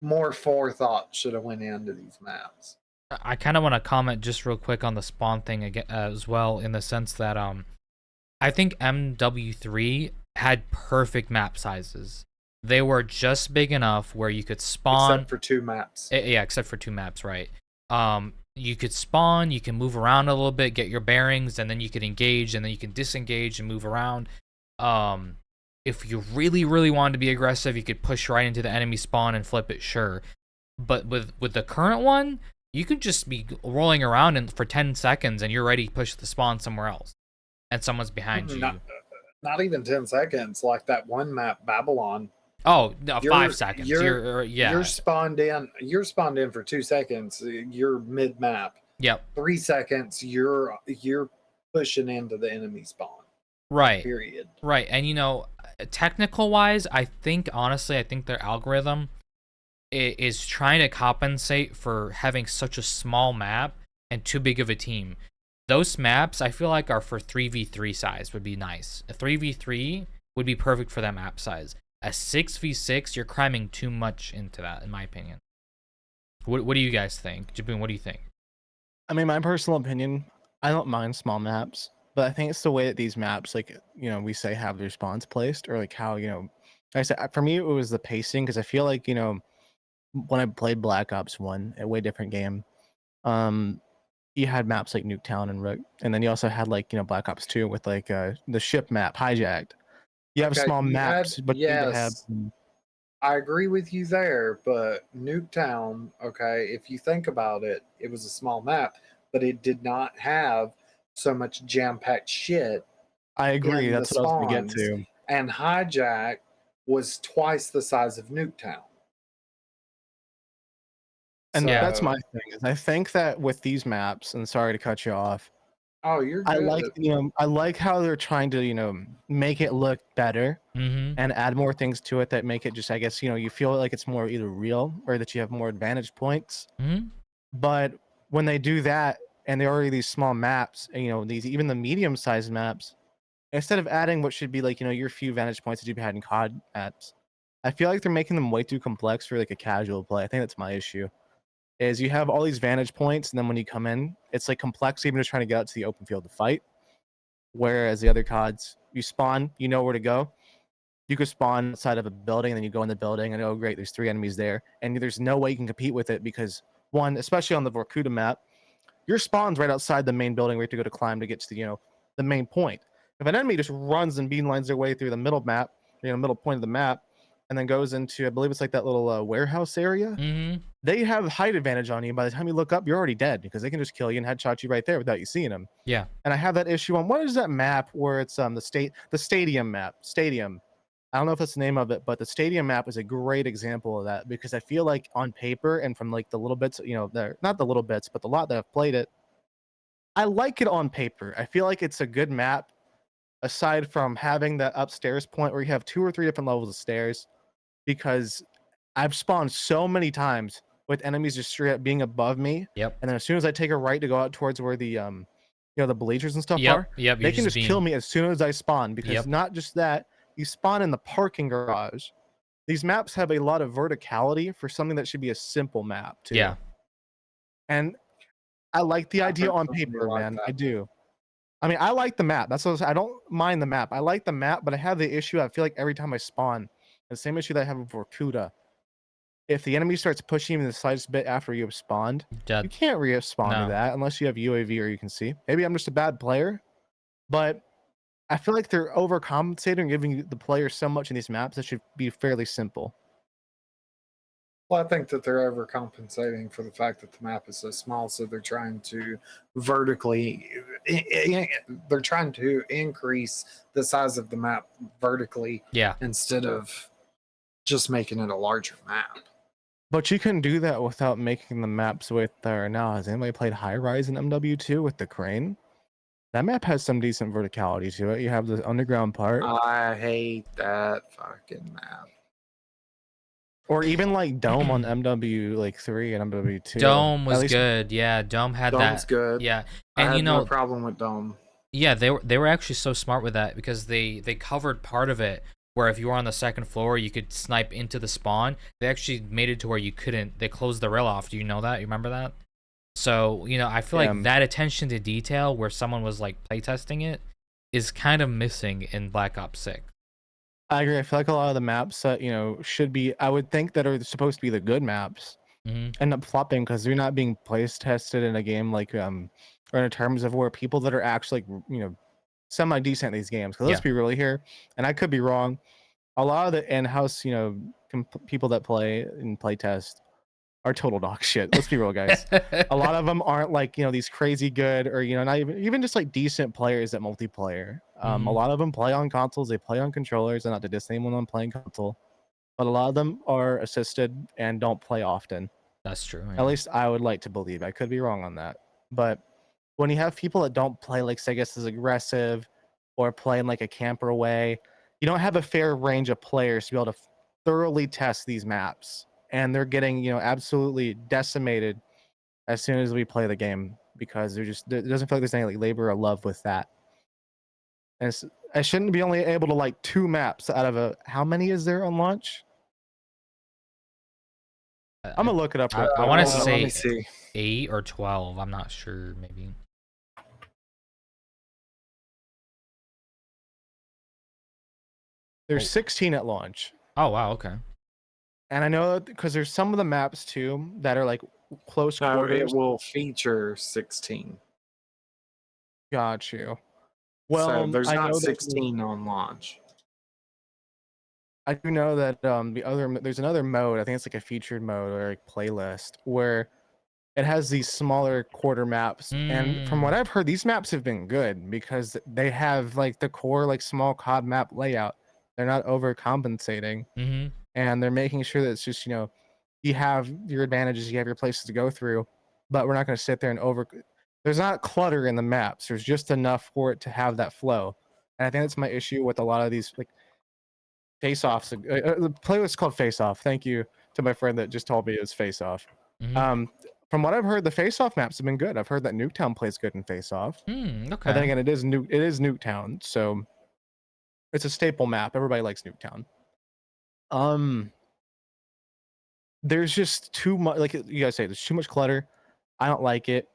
S2: more forethought should have went into these maps.
S1: I kind of want to comment just real quick on the spawn thing again as well, in the sense that I think MW3 had perfect map sizes. They were just big enough where you could spawn.
S2: Except for 2 maps.
S1: Yeah, except for 2 maps, right? You could spawn, you can move around a little bit, get your bearings, and then you could engage, and then you can disengage and move around. If you really, really wanted to be aggressive, you could push right into the enemy spawn and flip it, sure. But with the current one, you could just be rolling around for 10 seconds, and you're ready to push the spawn somewhere else, and someone's behind you.
S2: Not even 10 seconds. Like that one map, Babylon.
S1: Oh, no, 5 seconds.
S2: You're spawned in. You're spawned in for 2 seconds. You're mid map.
S1: Yep.
S2: 3 seconds. You're pushing into the enemy spawn.
S1: Right.
S2: Period.
S1: Right. And technical wise, honestly, I think their algorithm is trying to compensate for having such a small map and too big of a team. Those maps, I feel like, are for 3v3 size would be nice. A 3v3 would be perfect for that map size. A 6v6, you're cramming too much into that, in my opinion. What do you guys think? Jaboon, what do you think?
S3: I mean, my personal opinion, I don't mind small maps, but I think it's the way that these maps, like, we say have their spawns placed, or like how, like I said, for me, it was the pacing, because I feel like, when I played Black Ops 1, a way different game, you had maps like Nuketown and Rook, and then you also had like, Black Ops 2 with like the ship map, Hijacked. You have small maps, but you need to have.
S2: I agree with you there, but Nuketown, okay, if you think about it, it was a small map, but it did not have so much jam-packed shit.
S3: I agree. That's what I was going to get to.
S2: And Hijack was twice the size of Nuketown.
S3: And that's my thing. Is I think that with these maps, and sorry to cut you off.
S2: Oh, you're good.
S3: I like how they're trying to, make it look better and add more things to it that make it just, I guess, you feel like it's more either real or that you have more advantage points. But when they do that and they're already these small maps, and, these even the medium-sized maps, instead of adding what should be like, your few vantage points that you've had in COD maps, I feel like they're making them way too complex for like a casual play. I think that's my issue. Is you have all these vantage points, and then when you come in, it's like complex even just trying to get out to the open field to fight. Whereas the other CODs, you spawn, you know where to go. You could spawn outside of a building, and then you go in the building, and oh great, there's 3 enemies there, and there's no way you can compete with it because one, especially on the Vorkuta map, your spawn's right outside the main building where you have to go to climb to get to the main point. If an enemy just runs and beelines their way through the middle map, middle point of the map, and then goes into, I believe it's like that little warehouse area, they have height advantage on you. By the time you look up, you're already dead because they can just kill you and headshot you right there without you seeing them.
S1: Yeah.
S3: And I have that issue on, what is that map where it's the stadium map? Stadium. I don't know if that's the name of it, but the stadium map is a great example of that because I feel like on paper and from like the little bits, not the little bits, but the lot that I've played it, I like it on paper. I feel like it's a good map aside from having that upstairs point where you have 2 or 3 different levels of stairs, because I've spawned so many times with enemies just straight up being above me.
S1: Yep.
S3: And then as soon as I take a right to go out towards where the the bleachers and stuff are,
S1: Yep.
S3: they can just kill me as soon as I spawn, because not just that, you spawn in the parking garage. These maps have a lot of verticality for something that should be a simple map too.
S1: Yeah.
S3: And I like the idea on paper, man. I do. I mean, I like the map. That's what I don't mind the map. I like the map, but I have the issue. I feel like every time I spawn, the same issue that I have with Vorkuta. If the enemy starts pushing you the slightest bit after you have spawned, you can't respawn to that unless you have UAV or you can see. Maybe I'm just a bad player, but I feel like they're overcompensating, giving the player so much in these maps that should be fairly simple.
S2: Well, I think that they're overcompensating for the fact that the map is so small, so they're trying to they're trying to increase the size of the map vertically, instead of just making it a larger map.
S3: But you can do that without making the maps with now. Has anybody played High Rise in MW2 with the crane? That map has some decent verticality to it. You have the underground part.
S2: I hate that fucking map.
S3: Or even like Dome on MW3 and MW2.
S1: Dome was good. Yeah, Dome had that.
S2: Dome's good.
S1: Yeah,
S2: and I had no problem with Dome.
S1: Yeah, they were actually so smart with that because they covered part of it where if you were on the second floor, you could snipe into the spawn. They actually made it to where you couldn't. They closed the rail off. Do you know that? You remember that? So, I feel
S3: Yeah.
S1: like that attention to detail where someone was like playtesting it is kind of missing in Black Ops 6.
S3: I agree. I feel like a lot of the maps that should be, I would think that are supposed to be the good maps, end up flopping because they're not being place tested in a game like or in terms of where people that are actually semi decent in these games. Because let's be real here, and I could be wrong. A lot of the in-house people that play and play test are total dog shit. Let's be real, guys. A lot of them aren't like these crazy good or not even just like decent players at multiplayer. A lot of them play on consoles, they play on controllers, and not to diss anyone on playing console, but a lot of them are assisted and don't play often.
S1: That's true. Yeah.
S3: At least I would like to believe. I could be wrong on that, but when you have people that don't play like say, I guess, as aggressive or play in like a camper way, you don't have a fair range of players to be able to thoroughly test these maps, and they're getting absolutely decimated as soon as we play the game because it doesn't feel like there's any like labor or love with that. And I shouldn't be only able to like 2 maps out of how many is there on launch? I'm gonna look it up.
S1: I want to
S2: Let me
S1: say
S2: see.
S1: 8 or 12. I'm not sure. Maybe.
S3: There's 16 at launch.
S1: Oh wow. Okay.
S3: And I know that because there's some of the maps too that are like close
S2: No,
S3: quarters.
S2: it will feature 16.
S3: Got you. Well,
S2: So there's
S3: I
S2: not
S3: know
S2: 16 on launch.
S3: I do know that there's another mode. I think it's like a featured mode or like playlist where it has these smaller quarter maps. And from what I've heard, these maps have been good because they have like the core like small COD map layout. They're not overcompensating, and they're making sure that it's just you have your advantages, you have your places to go through, but we're not going to sit there and there's not clutter in the maps. There's just enough for it to have that flow. And I think that's my issue with a lot of these like face-offs. The playlist is called Face Off. Thank you to my friend that just told me it was Face Off. From what I've heard, the Face-Off maps have been good. I've heard that Nuketown plays good in Face-Off.
S1: Okay.
S3: But then again, it is Nuketown, so it's a staple map. Everybody likes Nuketown. There's just too much, like you guys say, there's too much clutter. I don't like it.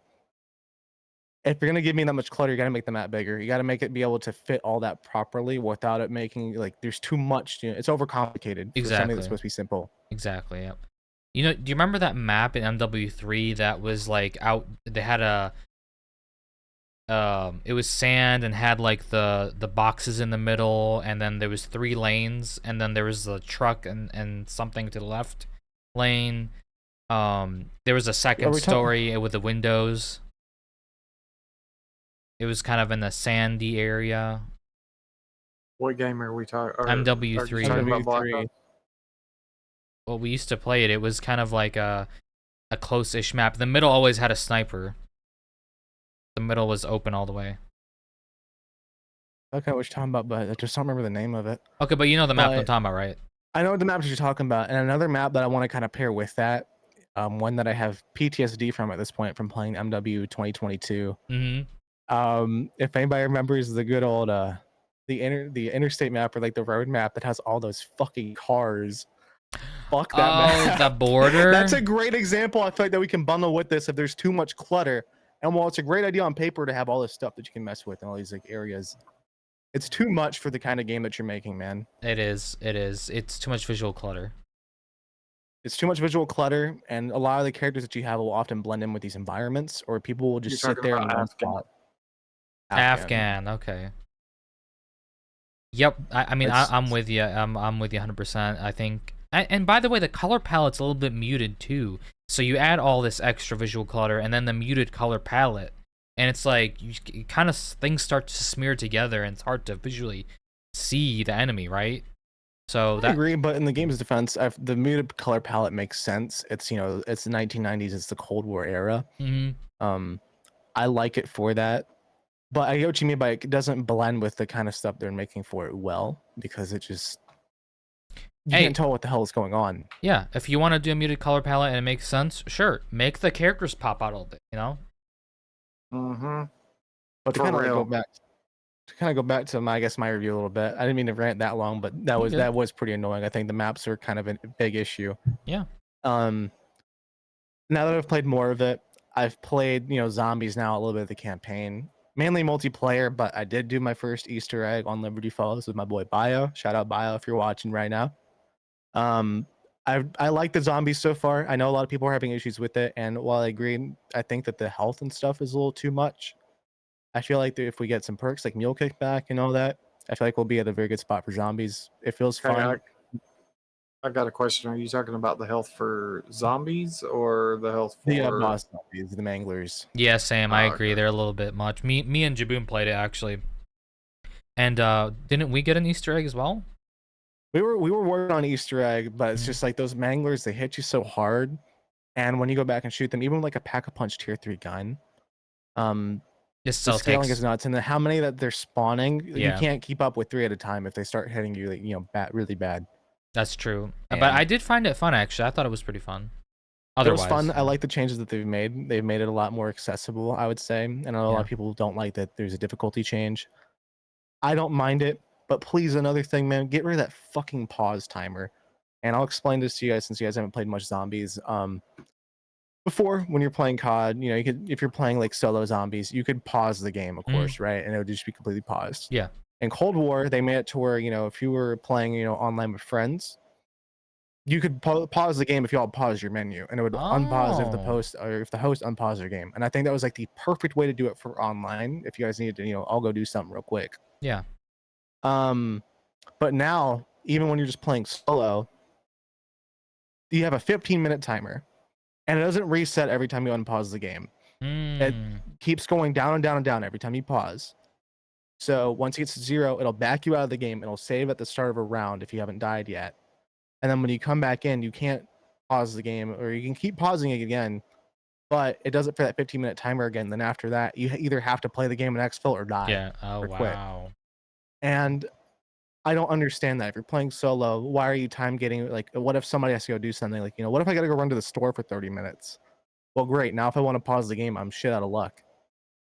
S3: If you're gonna give me that much clutter, you gotta make the map bigger. You gotta make it be able to fit all that properly without it making like there's too much. It's overcomplicated for something that's supposed to be simple.
S1: Exactly. Yep. Do you remember that map in MW3 that was like out? They had it was sand and had like the boxes in the middle, and then there was 3 lanes, and then there was the truck and something to the left lane. There was a second story with the windows. It was kind of in the sandy area.
S2: What game are we talking?
S1: MW3.
S3: MW3.
S1: Well, we used to play it. It was kind of like a close-ish map. The middle always had a sniper. The middle was open all the way.
S3: Okay, what you're talking about, but I just don't remember the name of it.
S1: Okay, but you know the map I'm talking about, right?
S3: I know the maps you're talking about, and another map that I want to kind of pair with that, one that I have PTSD from at this point from playing MW 2022. If anybody remembers the good old the interstate map or like the road map that has all those fucking cars. Fuck that map.
S1: The border.
S3: That's a great example. I feel like that we can bundle with this if there's too much clutter. And while it's a great idea on paper to have all this stuff that you can mess with in all these like areas, it's too much for the kind of game that you're making, man.
S1: It is. It's too much visual clutter.
S3: It's too much visual clutter, and a lot of the characters that you have will often blend in with these environments, or people will just sit there in one spot.
S1: Afghan, okay. Yep, I mean, I'm with you. I'm with you 100%. I think, and by the way, the color palette's a little bit muted too. So you add all this extra visual clutter, and then the muted color palette, and it's like you kind of things start to smear together, and it's hard to visually see the enemy, right? So
S3: I agree, but in the game's defense, the muted color palette makes sense. It's it's the 1990s, it's the Cold War era. I like it for that. But I get what you mean by it doesn't blend with the kind of stuff they're making for it well, because it just you can't tell what the hell is going on.
S1: Yeah, if you want to do a muted color palette and it makes sense, sure, make the characters pop out a little bit,
S3: But to kind of like go back to kind of go back to my review a little bit. I didn't mean to rant that long, but that was pretty annoying. I think the maps are kind of a big issue.
S1: Yeah.
S3: Now that I've played more of it, I've played, zombies now, a little bit of the campaign, mainly multiplayer, but I did do my first Easter egg on Liberty Falls with my boy Bio. Shout out Bio if you're watching right now. I like the zombies so far. I know a lot of people are having issues with it, and while I agree, I think that the health and stuff is a little too much. I feel like if we get some perks like mule kickback and all that, I feel like we'll be at a very good spot for zombies. It feels
S2: Okay,
S3: fun.
S2: I got a question. Are you talking about the health for zombies or the health
S3: The
S2: for
S3: boss zombies, the manglers.
S1: Yeah, Sam, I agree.
S2: okay.
S1: They're a little bit much. Me and Jaboon played it actually. And didn't we get an Easter egg as well?
S3: We were working on Easter egg, but it's just like those manglers, they hit you so hard. And when you go back and shoot them, even like a pack-a-punch tier 3 gun,
S1: It
S3: the
S1: still
S3: scaling
S1: takes.
S3: is nuts. And then how many that they're spawning, you
S1: Yeah.
S3: can't keep up with 3 at a time if they start hitting you, like, really bad.
S1: That's true. But
S3: And
S1: I did find it fun actually. I thought it was pretty fun.
S3: it was
S1: Otherwise,
S3: fun. I like the changes that they've made. They've made it a lot more accessible, I would say. And I know a lot of people don't like that there's a difficulty change. I don't mind it, but please, another thing, man, get rid of that fucking pause timer. And I'll explain this to you guys since you guys haven't played much zombies. Before, when you're playing COD, you could, if you're playing like solo zombies, you could pause the game, of course, right? And it would just be completely paused.
S1: Yeah.
S3: In Cold War, they made it to where, if you were playing, online with friends, you could pause the game if y'all pause your menu, and it would unpause if the host unpaused their game. And I think that was like the perfect way to do it for online. If you guys needed to, I'll go do something real quick.
S1: Yeah.
S3: But now, even when you're just playing solo, you have a 15-minute timer, and it doesn't reset every time you unpause the game. It keeps going down and down and down every time you pause. So once it gets to 0, it'll back you out of the game. It'll save at the start of a round if you haven't died yet. And then when you come back in, you can't pause the game, or you can keep pausing it again, but it does it for that 15-minute timer again. Then after that, you either have to play the game in exfil or die.
S1: Yeah. Oh,
S3: or quit.
S1: wow.
S3: And I don't understand that. If you're playing solo, why are you time getting, like, what if somebody has to go do something? Like, what if I got to go run to the store for 30 minutes? Well, great. Now if I want to pause the game, I'm shit out of luck.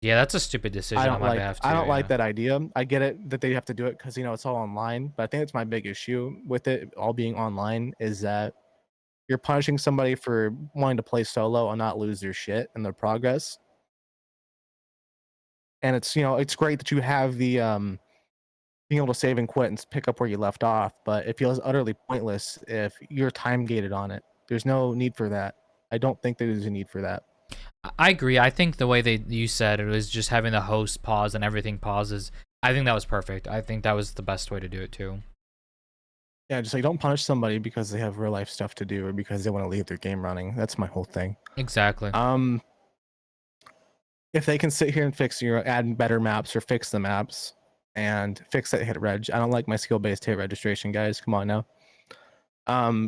S1: Yeah, that's a stupid decision on my behalf too.
S3: I don't like that idea. I get it that they have to do it because it's all online, but I think it's my big issue with it all being online is that you're punishing somebody for wanting to play solo and not lose their shit and their progress. And it's it's great that you have the being able to save and quit and pick up where you left off, but it feels utterly pointless if you're time gated on it. There's no need for that. I don't think there's a need for that.
S1: I agree. I think the way you said it was just having the host pause and everything pauses. I think that was perfect. I think that was the best way to do it too.
S3: Yeah, just like don't punish somebody because they have real life stuff to do or because they want to leave their game running. That's my whole thing.
S1: Exactly.
S3: If they can sit here and fix add better maps or fix the maps and fix that hit reg. I don't like my skill-based hit registration, guys. Come on now.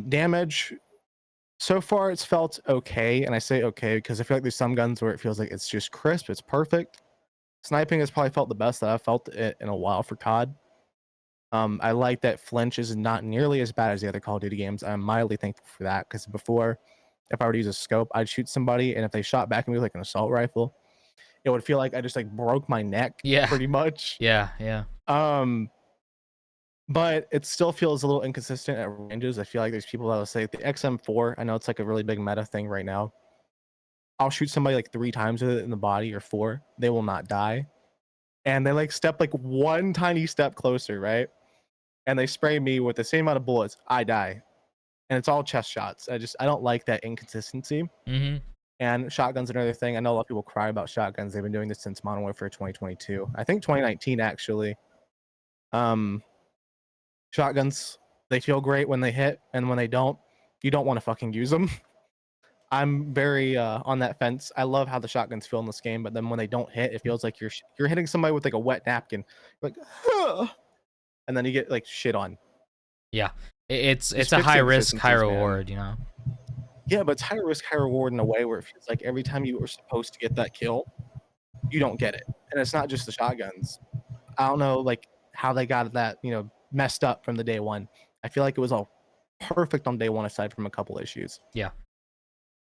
S3: Damage. So far, it's felt okay, and I say okay because I feel like there's some guns where it feels like it's just crisp, it's perfect. Sniping has probably felt the best that I've felt it in a while for COD. I like that flinch is not nearly as bad as the other Call of Duty games. I'm mildly thankful for that because before, if I were to use a scope, I'd shoot somebody, and if they shot back at me with like an assault rifle, it would feel like I just like broke my neck.
S1: Yeah.
S3: Pretty much.
S1: Yeah.
S3: But it still feels a little inconsistent at ranges. I feel like there's people that will say the XM4. I know it's like a really big meta thing right now. I'll shoot somebody like 3 times with it in the body or 4. They will not die. And they like step like one tiny step closer, right? And they spray me with the same amount of bullets. I die. And it's all chest shots. I don't like that inconsistency. And shotguns another thing. I know a lot of people cry about shotguns. They've been doing this since Modern Warfare 2022. I think 2019 actually. Shotguns, they feel great when they hit, and when they don't, you don't want to fucking use them. I'm very on that fence. I love how the shotguns feel in this game, but then when they don't hit, it feels like you're hitting somebody with like a wet napkin, like, huh! And then you get like shit on.
S1: Yeah, it's a high risk, high reward,
S3: Yeah, but it's high risk, high reward in a way where it feels like every time you were supposed to get that kill, you don't get it, and it's not just the shotguns. I don't know like how they got that messed up from the day one. I feel like it was all perfect on day one aside from a couple issues.
S1: Yeah.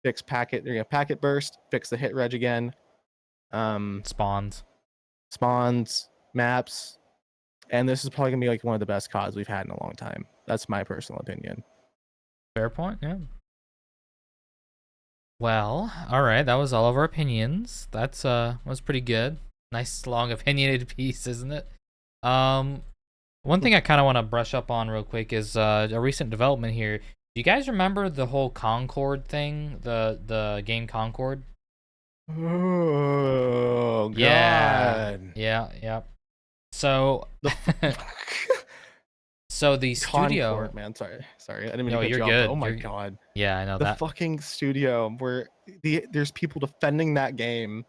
S3: Fix packet burst, fix the hit reg again.
S1: Spawns,
S3: maps, and this is probably gonna be like one of the best CODs we've had in a long time. That's my personal opinion.
S1: Fair point. Yeah. Well, all right. That was all of our opinions. That's was pretty good. Nice long opinionated piece, isn't it? One thing I kind of want to brush up on real quick is a recent development here. Do you guys remember the whole Concord thing? The game Concord?
S3: Oh
S1: Yeah.
S3: God.
S1: Yeah. So so the studio.
S3: Concord, man. Sorry. I didn't mean
S1: No,
S3: to cut
S1: you're
S3: you off, but
S1: good.
S3: oh my God.
S1: Yeah, I know
S3: The
S1: that.
S3: fucking studio where there's people defending that game,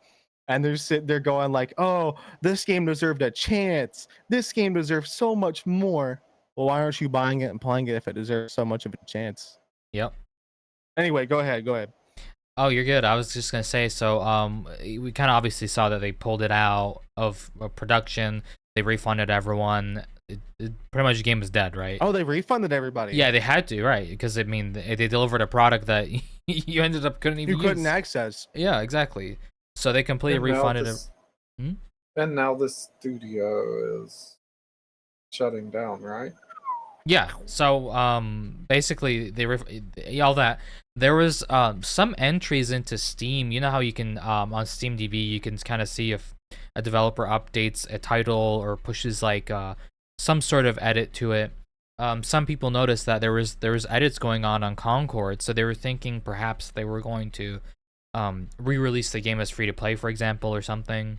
S3: and they're going like, oh, this game deserved a chance. This game deserves so much more. Well, why aren't you buying it and playing it if it deserves so much of a chance?
S1: Yep.
S3: Anyway, go ahead.
S1: Oh, you're good. I was just gonna say, so we kind of obviously saw that they pulled it out of production. They refunded everyone. Pretty much the game was dead, right?
S3: Oh, they refunded everybody.
S1: Yeah, they had to, right? Because I mean, they delivered a product that you ended up couldn't even
S3: you couldn't
S1: use.
S3: access.
S1: Yeah, exactly. So they completely refunded it.
S2: And now this studio is shutting down, right?
S1: Yeah. So basically all that there was some entries into Steam. You know how you can on SteamDB you can kind of see if a developer updates a title or pushes like some sort of edit to it. Some people noticed that there was edits going on Concord, so they were thinking perhaps they were going to re-release the game as free to play, for example, or something.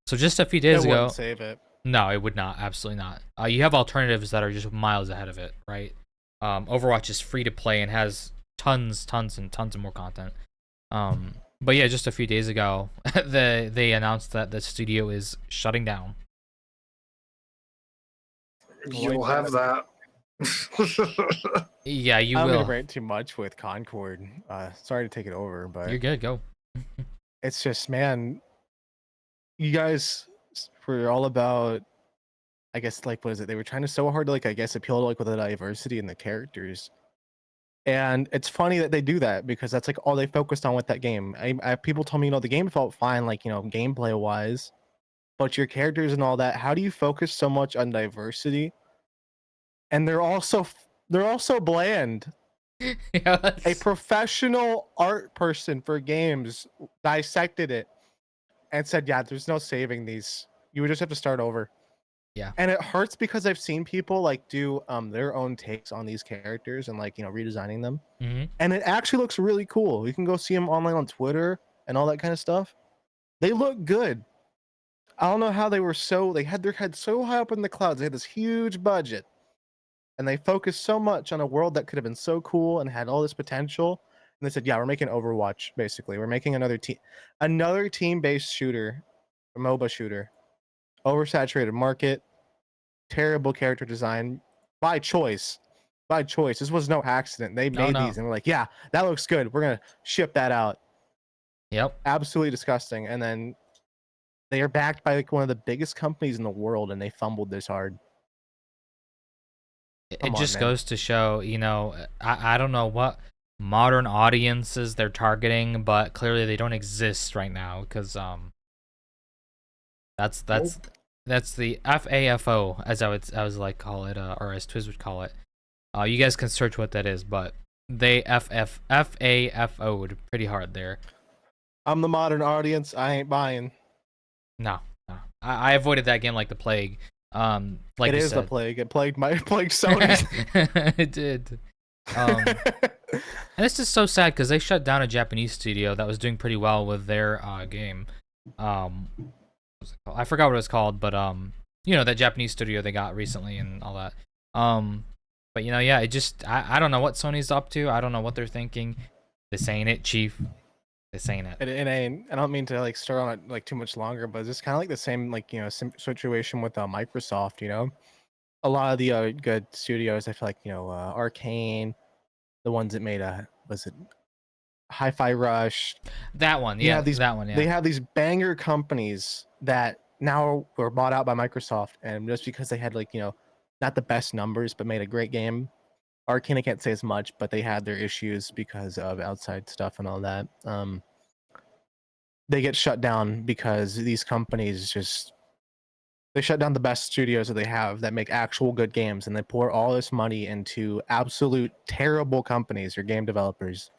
S1: So just a few days ago,
S3: save it.
S1: No, it would not. Absolutely not. You have alternatives that are just miles ahead of it, right? Overwatch is free to play and has tons of more content. But yeah, just a few days ago, they announced that the studio is shutting down.
S2: You'll have that.
S1: Yeah, you will.
S3: I'm gonna rant too much with Concord. Sorry to take it over, but
S1: You're good. Go.
S3: it's just, man, you guys were all about, I guess, like, what is it? They were trying to so hard to, like, I guess, appeal to, like, with the diversity in the characters. And it's funny that they do that because that's like all they focused on with that game. People told me, the game felt fine, like, gameplay wise, but your characters and all that. How do you focus so much on diversity? And they're also bland.
S1: Yes.
S3: A professional art person for games dissected it and said, yeah, there's no saving these. You would just have to start over.
S1: Yeah.
S3: And it hurts because I've seen people like do their own takes on these characters and, like, redesigning them.
S1: Mm-hmm.
S3: And it actually looks really cool. You can go see them online on Twitter and all that kind of stuff. They look good. I don't know how they had their head so high up in the clouds. They had this huge budget. And they focused so much on a world that could have been so cool and had all this potential. And they said, yeah, we're making Overwatch, basically. We're making another team-based shooter, a MOBA shooter. Oversaturated market, terrible character design by choice. This was no accident. They made these and were like, yeah, that looks good. We're going to ship that out.
S1: Yep.
S3: Absolutely disgusting. And then they are backed by, like, one of the biggest companies in the world, and they fumbled this hard.
S1: It just goes to show, I don't know what modern audiences they're targeting, but clearly they don't exist right now because that's the FAFO, as I would like call it, or as Twiz would call it. You guys can search what that is, but they FAFO'd pretty hard there.
S3: I'm the modern audience. I ain't buying.
S1: No. I avoided that game like the plague. Like
S3: it is the plague. It plagued Sony.
S1: It did. And it's just so sad because they shut down a Japanese studio that was doing pretty well with their game. I forgot what it was called, but that Japanese studio they got recently and all that. But yeah, it just I don't know what Sony's up to. I don't know what they're thinking. This ain't it, Chief. This ain't it.
S3: It ain't. I don't mean to, like, start on it, like, too much longer, but it's kind of like the same, like, situation with Microsoft. A lot of the good studios, I feel like, Arcane, the ones that made was it Hi-Fi Rush,
S1: that one. Yeah, that one. Yeah,
S3: they have these banger companies that now were bought out by Microsoft, and just because they had, like, not the best numbers but made a great game. Arcane, I can't say as much, but they had their issues because of outside stuff and all that. They get shut down because these companies just They shut down the best studios that they have that make actual good games, and they pour all this money into absolute terrible companies or game developers.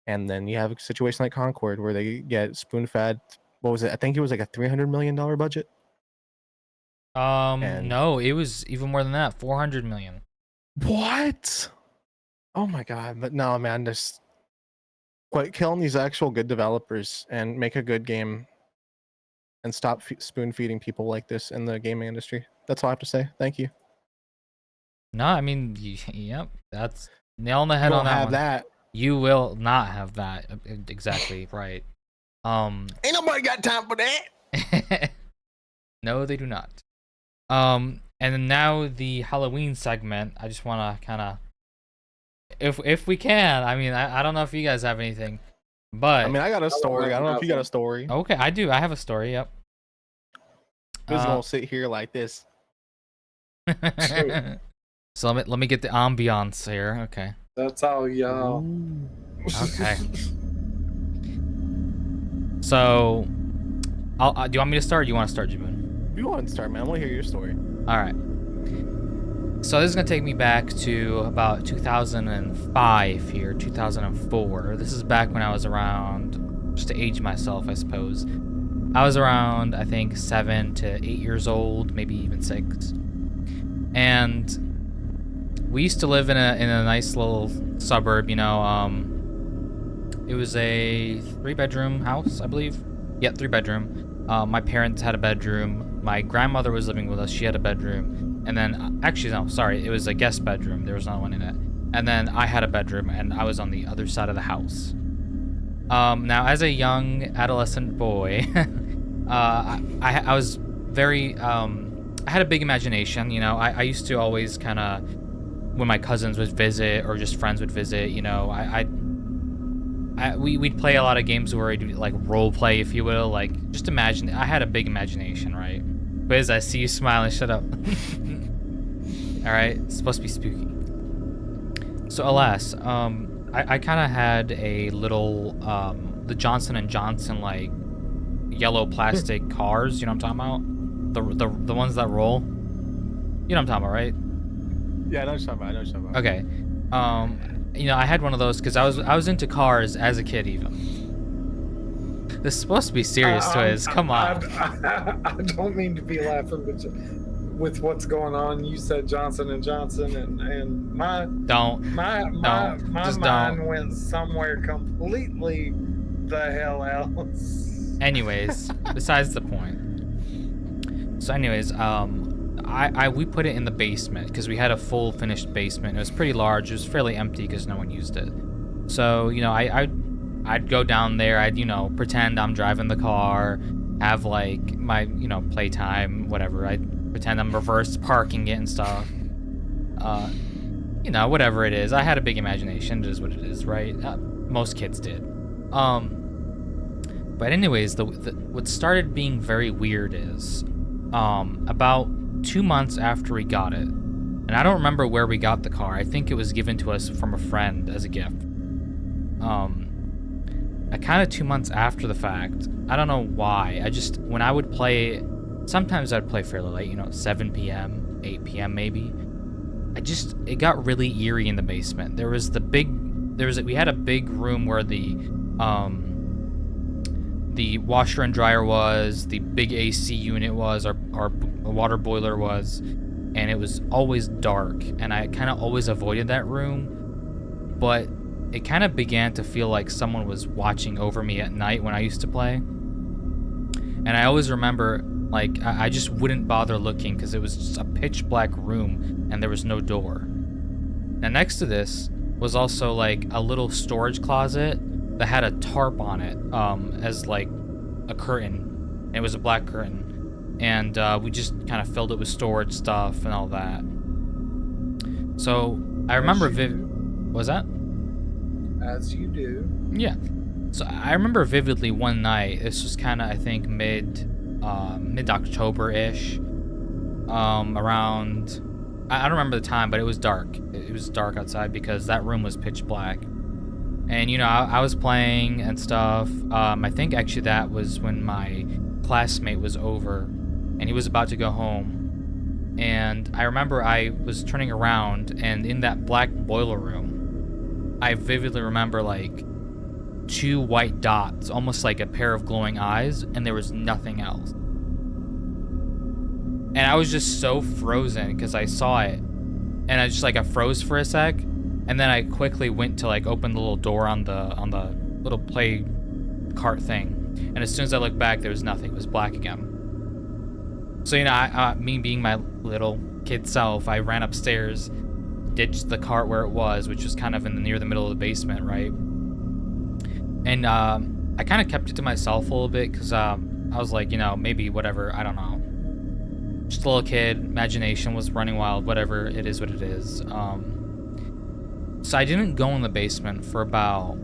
S3: And then you have a situation like Concord where they get spoon-fed. What was it? I think it was like a $300 million budget. And
S1: No, it was even more than that, 400 million.
S3: what? Oh my god! But no, man, just quit killing these actual good developers and make a good game, and stop spoon feeding people like this in the gaming industry. That's all I have to say. Thank you.
S1: No, I mean, yep, that's nail on the
S3: You
S1: head on
S3: won't
S1: that
S3: have
S1: one.
S3: that.
S1: You will not have that. Exactly right.
S3: Ain't nobody got time for that.
S1: No, they do not. And then now the Halloween segment. I just want to kind of, if we can. I mean, I don't know if you guys have anything, but
S3: I mean, I got a story. I don't know if you got a story.
S1: okay, I do. I have a story. Yep.
S3: Just gonna sit here like this.
S1: So let me get the ambiance here. Okay.
S2: That's all, y'all.
S1: Okay. So, do you want me to start? Or do you want to start, Jaboon?
S3: You want to start, man? I want to hear your story.
S1: All right. So this is gonna take me back to about 2005 here, 2004. This is back when I was around, just to age myself, I suppose. I was around, I think, 7 to 8 years old, maybe even 6. And we used to live in a nice little suburb, you know. It was a 3-bedroom house, I believe. Yeah, 3-bedroom. My parents had a bedroom. My grandmother was living with us. She had a bedroom. And then, actually, no, sorry. It was a guest bedroom. There was not one in it. And then I had a bedroom, and I was on the other side of the house. Now, as a young adolescent boy, I was very, I had a big imagination, you know. I used to always kind of, when my cousins would visit or just friends would visit, you know, we'd play a lot of games where we'd do like role play, if you will. Like, just imagine. I had a big imagination, right? Wiz, I see you smiling. Shut up. All right, it's supposed to be spooky. So, alas, I kind of had a little the Johnson & Johnson like yellow plastic cars. You know what I'm talking about? The ones that roll. You know what I'm talking about, right?
S3: Yeah, I know what you're talking about.
S1: Okay. You know, I had one of those because I was into cars as a kid even. This is supposed to be serious, Twiz. Come on.
S2: I don't mean to be laughing, but with what's going on, you said Johnson & Johnson, and my mind went somewhere completely the hell else.
S1: Anyways, besides the point. So anyways, we put it in the basement because we had a full finished basement. It was pretty large. It was fairly empty because no one used it. So, you know, I'd go down there. I'd, you know, pretend I'm driving the car, have like my, you know, playtime, whatever. I'd pretend I'm reverse parking it and stuff. You know, whatever it is. I had a big imagination. It is what it is, right? Most kids did. But anyways, what started being very weird is, about 2 months after we got it, and I don't remember where we got the car. I think it was given to us from a friend as a gift. I kind of 2 months after the fact, I don't know why. When I would play, sometimes I'd play fairly late, you know, 7 p.m., 8 p.m. maybe. It got really eerie in the basement. We had a big room where the washer and dryer was, the big AC unit was, our water boiler was, and it was always dark, and I kind of always avoided that room, but it kind of began to feel like someone was watching over me at night when I used to play. And I always remember, like, I just wouldn't bother looking because it was just a pitch black room and there was no door. Now next to this was also like a little storage closet that had a tarp on it as like a curtain. It was a black curtain, and we just kind of filled it with storage stuff and all that. So I remember what was that?
S2: As you do.
S1: Yeah. So I remember vividly one night. This was kind of, I think, mid-October-ish. Around, I don't remember the time, but it was dark. It was dark outside because that room was pitch black. And, you know, I was playing and stuff. I think actually that was when my classmate was over. and he was about to go home. And I remember I was turning around, and in that black boiler room, I vividly remember like 2 white dots, almost like a pair of glowing eyes, and there was nothing else. And I was just so frozen because I saw it, and I froze for a sec, and then I quickly went to like open the little door on the little play cart thing, and as soon as I looked back, there was nothing. It was black again. So me being my little kid self, I ran upstairs, ditched the cart where it was, which was kind of near the middle of the basement, right? And I kind of kept it to myself a little bit because I was like, maybe whatever, I don't know. Just a little kid, imagination was running wild, whatever, it is what it is. So I didn't go in the basement for about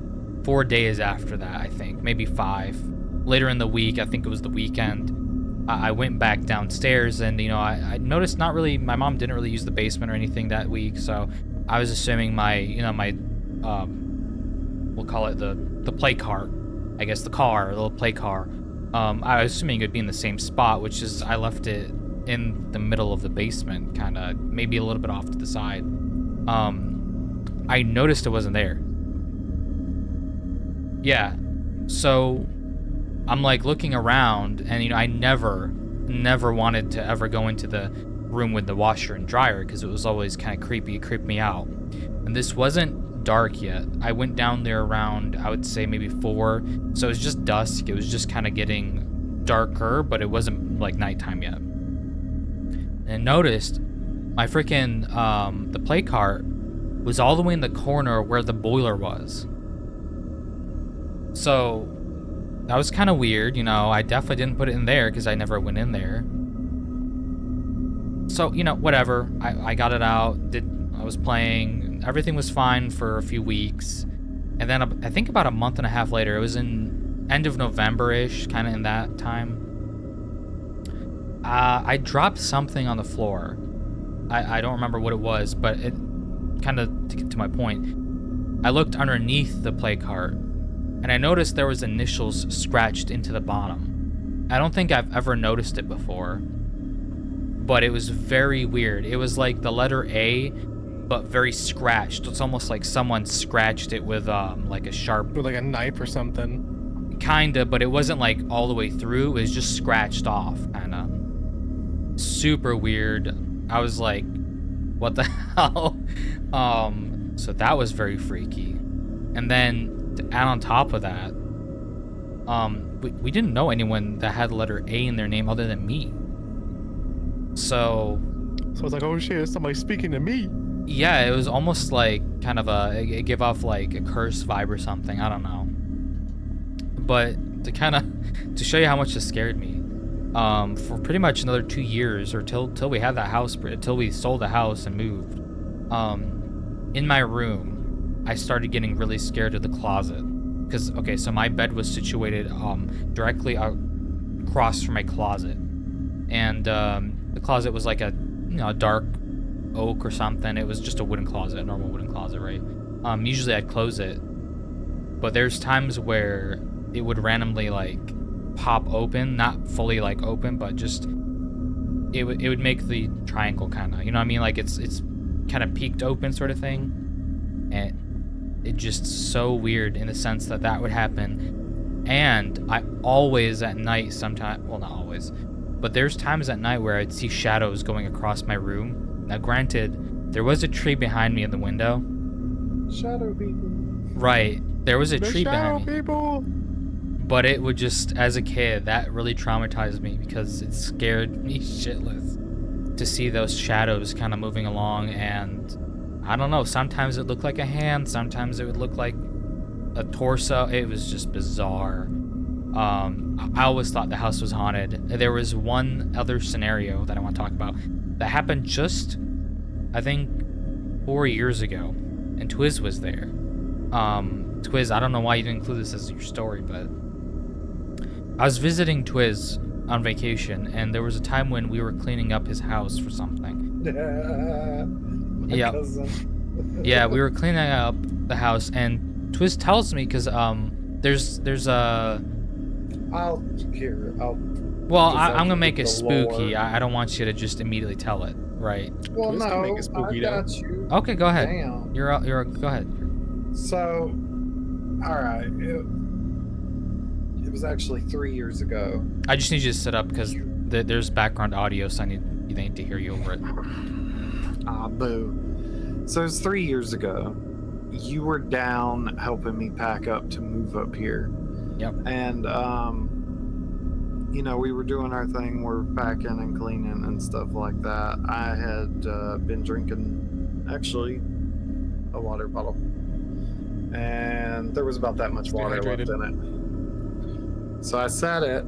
S1: 4 days after that, I think, maybe 5. Later in the week, I think it was the weekend, I went back downstairs, and I noticed my mom didn't really use the basement or anything that week, so I was assuming my we'll call it the play cart, I guess, the little play car. I was assuming it would be in the same spot, which is I left it in the middle of the basement, kind of maybe a little bit off to the side. I noticed it wasn't there. Yeah, so I'm like looking around, and I never wanted to ever go into the room with the washer and dryer because it was always kind of creepy. It creeped me out. And this wasn't dark yet. I went down there around, I would say maybe 4, so it was just dusk. It was just kind of getting darker, but it wasn't like nighttime yet. And noticed my freaking the play cart was all the way in the corner where the boiler was. So that was kind of weird, I definitely didn't put it in there because I never went in there. So, whatever. I got it out, I was playing, everything was fine for a few weeks. And then I think about a month and a half later, it was in end of November-ish, kind of in that time. I dropped something on the floor. I don't remember what it was, but it kind of, to get to my point, I looked underneath the play cart, and I noticed there was initials scratched into the bottom. I don't think I've ever noticed it before, but it was very weird. It was like the letter A, but very scratched. It's almost like someone scratched it with like a sharp...
S3: With like a knife or something.
S1: Kinda, but it wasn't like all the way through. It was just scratched off, kinda. Super weird. I was like, what the hell? So that was very freaky. And then to add on top of that, we didn't know anyone that had the letter A in their name other than me. So
S3: it's like, oh shit, somebody's speaking to me.
S1: Yeah, it was almost like kind of it give off like a curse vibe or something. I don't know. But to show you how much it scared me, for pretty much another 2 years, or till we had that house, till we sold the house and moved, in my room, I started getting really scared of the closet. Because, okay, so my bed was situated directly across from my closet. And the closet was like a dark oak or something. It was just a wooden closet, a normal wooden closet, right? Usually I'd close it, but there's times where it would randomly like pop open, not fully like open, but just it would make the triangle kind of, you know what I mean? Like it's kind of peeked open sort of thing, and it just so weird in the sense that would happen. And I always at night, sometimes, well, not always, but there's times at night where I'd see shadows going across my room. Now, granted, there was a tree behind me in the window.
S2: Shadow people.
S1: Right. There was a tree behind me.
S3: People.
S1: But it would just, as a kid, that really traumatized me because it scared me shitless to see those shadows kind of moving along. And I don't know, sometimes it looked like a hand, sometimes it would look like a torso. It was just bizarre. I always thought the house was haunted. There was one other scenario that I want to talk about that happened just, I think, 4 years ago, and Twiz was there. Twiz, I don't know why you didn't include this as your story, but I was visiting Twiz on vacation, and there was a time when we were cleaning up his house for something.
S2: Yeah.
S1: Yeah, we were cleaning up the house, and Twiz tells me, because there's a...
S2: I'll
S1: Well,
S2: 'Cause
S1: I'm gonna
S2: that's
S1: make it
S2: the
S1: spooky.
S2: lore.
S1: I don't want you to just immediately tell it, right?
S2: Well,
S3: Twist can make it
S2: no, I
S3: spooky, though.
S2: got you.
S1: Okay, go ahead.
S2: Damn.
S1: You're go ahead.
S2: So, all right. It was actually 3 years ago.
S1: I just need you to sit up because there's background audio, so they need to hear you over it.
S2: Ah, boo. So it was 3 years ago. You were down helping me pack up to move up here.
S1: Yep.
S2: And, you know, we were doing our thing. We're packing and cleaning and stuff like that. I had been drinking, actually, a water bottle. And there was about that much
S3: Stay
S2: water left
S3: hydrated.
S2: in it. So I sat it.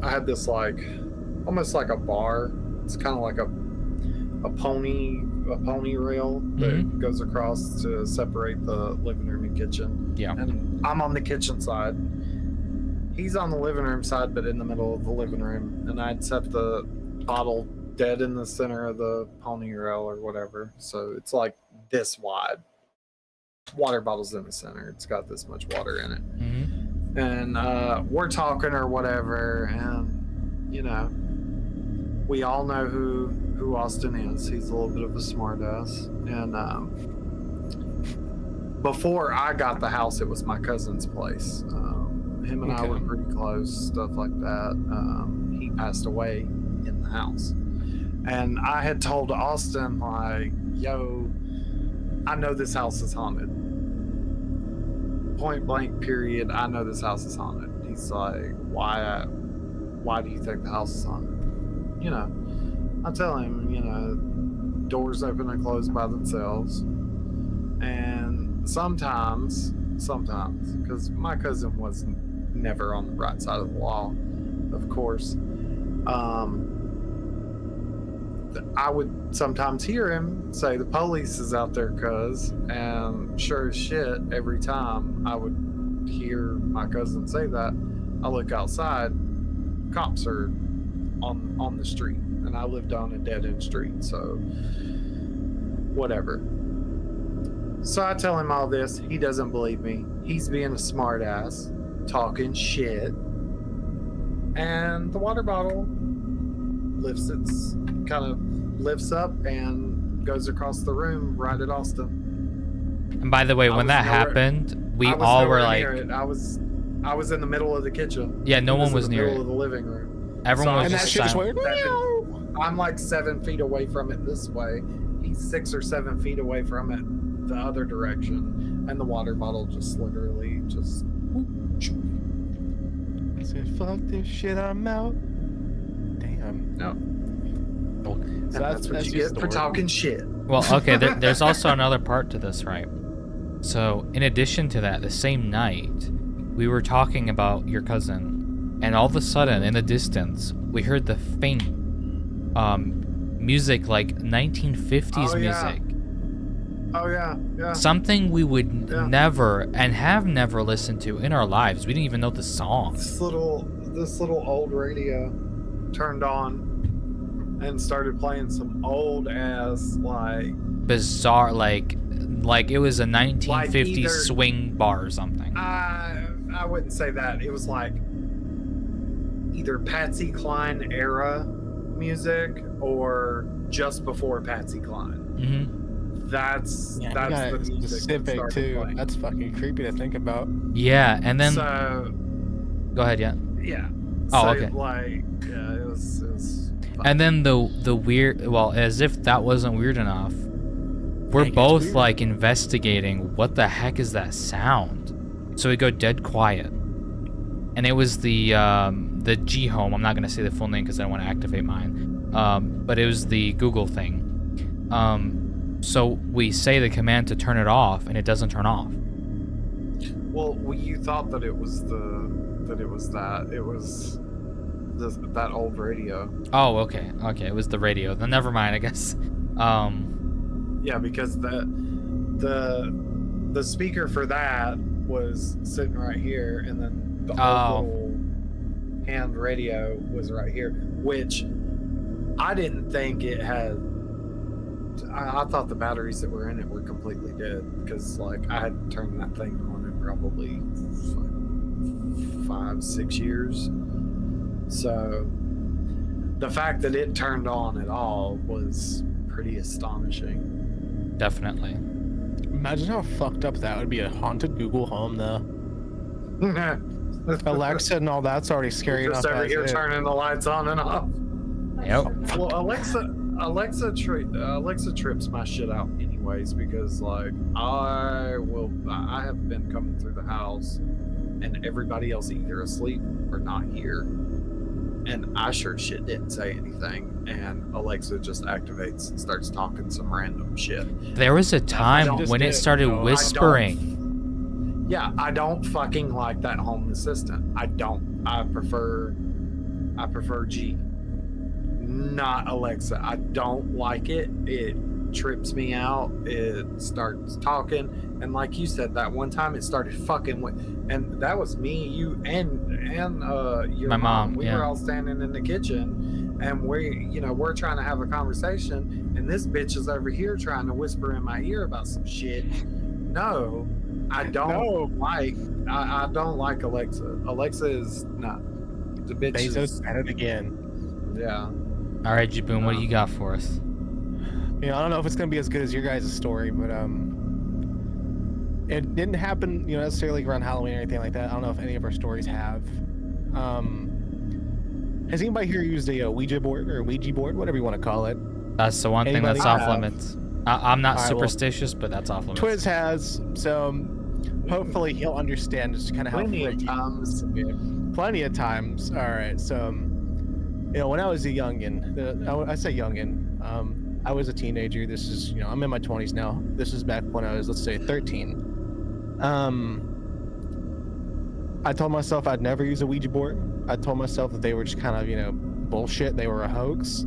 S2: I had this, like, almost like a bar. It's kind of like a pony rail that goes across to separate the living room and kitchen.
S1: Yeah.
S2: And I'm on the kitchen side. He's on the living room side, but in the middle of the living room. And I'd set the bottle dead in the center of the pony rail or whatever. So it's like this wide. Water bottle's in the center. It's got this much water in it.
S1: Mm-hmm.
S2: And we're talking or whatever, and you know, we all know who Austin is. He's a little bit of a smartass. And before I got the house, it was my cousin's place. Him and I were pretty close, stuff like that. He passed away in the house, and I had told Austin, like, "Yo, I know this house is haunted. Point blank, period. I know this house is haunted." He's like, "Why do you think the house is haunted?" You know, I tell him, you know, doors open and close by themselves. And sometimes, because my cousin was never on the right side of the law, of course, I would sometimes hear him say, "The police is out there, cuz," and sure as shit, every time I would hear my cousin say that, I look outside, cops are on the street, and I lived on a dead-end street, so whatever. So I tell him all this. He doesn't believe me. He's being a smartass, talking shit, and the water bottle lifts up and goes across the room right at Austin.
S1: And by the way, when that happened, we all were like,
S2: I was in the middle of the kitchen.
S1: yeah, no one was near
S2: in the middle
S1: it.
S2: of the living room.
S1: Everyone was
S3: And that
S1: just
S3: shit just
S1: silent.
S3: went.
S2: I'm like 7 feet away from it this way. He's 6 or 7 feet away from it the other direction, and the water bottle just literally just.
S3: I said, "Fuck this shit, I'm out." Damn.
S2: No.
S3: So
S2: that's what you get for talking shit.
S1: Well, okay, there's also another part to this, right? So, in addition to that, the same night, we were talking about your cousin, and all of a sudden, in the distance, we heard the faint music, like 1950s music.
S2: Oh, yeah, yeah.
S1: Something we would never and have never listened to in our lives. We didn't even know the song.
S2: This little old radio turned on and started playing some old ass, like,
S1: Bizarre, like it was a 1950s
S2: either-
S1: swing bar or something.
S2: I wouldn't say that. It was like either Patsy Cline era music or just before Patsy Cline.
S1: Mm-hmm.
S2: That's
S3: Yeah,
S2: the music that
S3: specific
S2: started
S3: too.
S2: playing.
S3: That's fucking creepy to think about.
S1: Yeah, and then
S2: So
S1: go ahead, yeah.
S2: yeah.
S1: Oh,
S2: So,
S1: okay.
S2: Like, yeah, it was fun.
S1: And then the weird, well, as if that wasn't weird enough, we're
S3: It gets
S1: both
S3: weird.
S1: like investigating what the heck is that sound. So we go dead quiet, and it was the G Home. I'm not gonna say the full name because I don't want to activate mine. But it was the Google thing. So we say the command to turn it off, and it doesn't turn off.
S2: Well, you thought that it was that old radio.
S1: Oh, okay, it was the radio. Then never mind, I guess.
S2: Yeah, because the speaker for that was sitting right here, and then the old little hand radio was right here, which I didn't think it had. I thought the batteries that were in it were completely dead because, like, I hadn't turned that thing on in probably 5-6 years. So the fact that it turned on at all was pretty astonishing.
S1: Definitely.
S3: Imagine how fucked up that would be, a haunted Google Home, though. Alexa and all that's already scary enough.
S2: Just over
S3: as
S2: here
S3: is.
S2: turning the lights on and off.
S1: Yep.
S2: Well, Alexa trips my shit out anyways, because like I have been coming through the house and everybody else either asleep or not here, and I sure shit didn't say anything, and Alexa just activates and starts talking some random shit.
S1: There was a time when it started whispering.
S2: Yeah, I don't fucking like that home assistant. I don't. I prefer G. Not Alexa. I don't like it. It trips me out. It starts talking, and like you said, that one time it started fucking with, and that was me, you, and your
S1: My mom.
S2: We were all standing in the kitchen, and we're trying to have a conversation, and this bitch is over here trying to whisper in my ear about some shit. No, I don't like. I don't like Alexa. Alexa is not the bitch.
S3: Bezos at it again.
S2: Yeah.
S1: All right, Jaboon, what do you got for us?
S3: You know, I don't know if it's gonna be as good as your guys' story, but it didn't happen, you know, necessarily around Halloween or anything like that. I don't know if any of our stories have. Has anybody here used a Ouija board or a Ouija board, whatever you want to call it?
S1: That's the one thing that's off limits. I'm not
S3: right,
S1: superstitious, but that's off limits.
S3: Twiz has, so hopefully he'll understand just kind of how
S2: Plenty of times.
S3: Plenty of times. All right, so you know, when I was a youngin, I say youngin, I was a teenager. This is, you know, I'm in my 20s now. This is back when I was, let's say, 13. I told myself I'd never use a Ouija board. I told myself that they were just kind of, you know, bullshit. They were a hoax.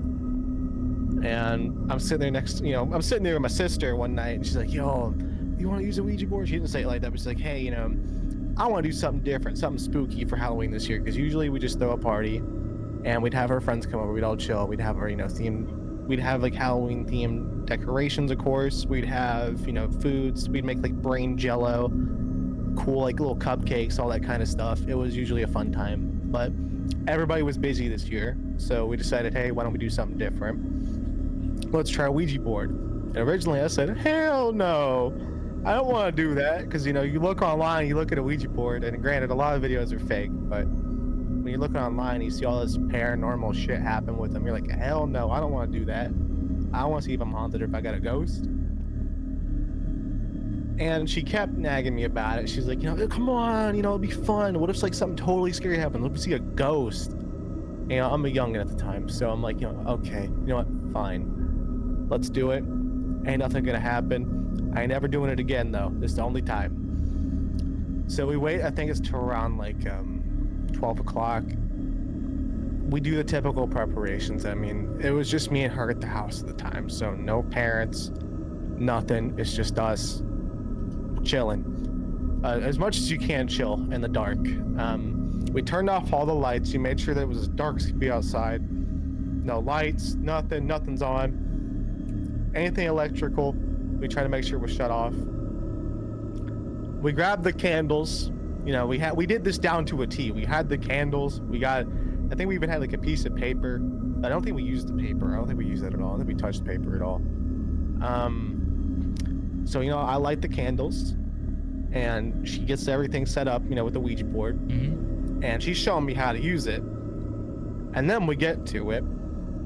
S3: And I'm sitting there I'm sitting there with my sister one night, and she's like, yo, you want to use a Ouija board? She didn't say it like that, but she's like, hey, you know, I want to do something different, something spooky for Halloween this year, because usually we just throw a party and we'd have our friends come over, we'd all chill, we'd have our, you know, we'd have like Halloween themed decorations, of course, we'd have, you know, foods, we'd make like brain jello, cool like little cupcakes, all that kind of stuff. It was usually a fun time, but everybody was busy this year, so we decided, hey, why don't we do something different? Let's try a Ouija board. And originally I said, hell no, I don't want to do that, because, you know, you look online, you look at a Ouija board, and granted, a lot of videos are fake, but when you're looking online, you see all this paranormal shit happen with them. You're like, hell no, I don't want to do that. I want to see if I'm haunted or if I got a ghost. And she kept nagging me about it. She's like, you know, come on, you know, it'd be fun. What if like something totally scary happens? Let's see a ghost. You know, I'm a youngin' at the time, so I'm like, you know, okay, you know what, fine. Let's do it. Ain't nothing gonna happen. I ain't never doing it again, though. This is the only time. So we wait, I think it's to around like 12 o'clock. We do the typical preparations. I mean, it was just me and her at the house at the time, so no parents, nothing. It's just us chilling. As much as you can chill in the dark. We turned off all the lights. You made sure that it was as dark as could be outside. No lights, nothing's on. Anything electrical, we try to make sure was shut off. We grabbed the candles. You know, we did this down to a T. We had the candles. I think we even had like a piece of paper. I don't think we used the paper. I don't think we used that at all. I don't think we touched paper at all. So, you know, I light the candles, and she gets everything set up, you know, with the Ouija board. Mm-hmm. And she's showing me how to use it. And then we get to it,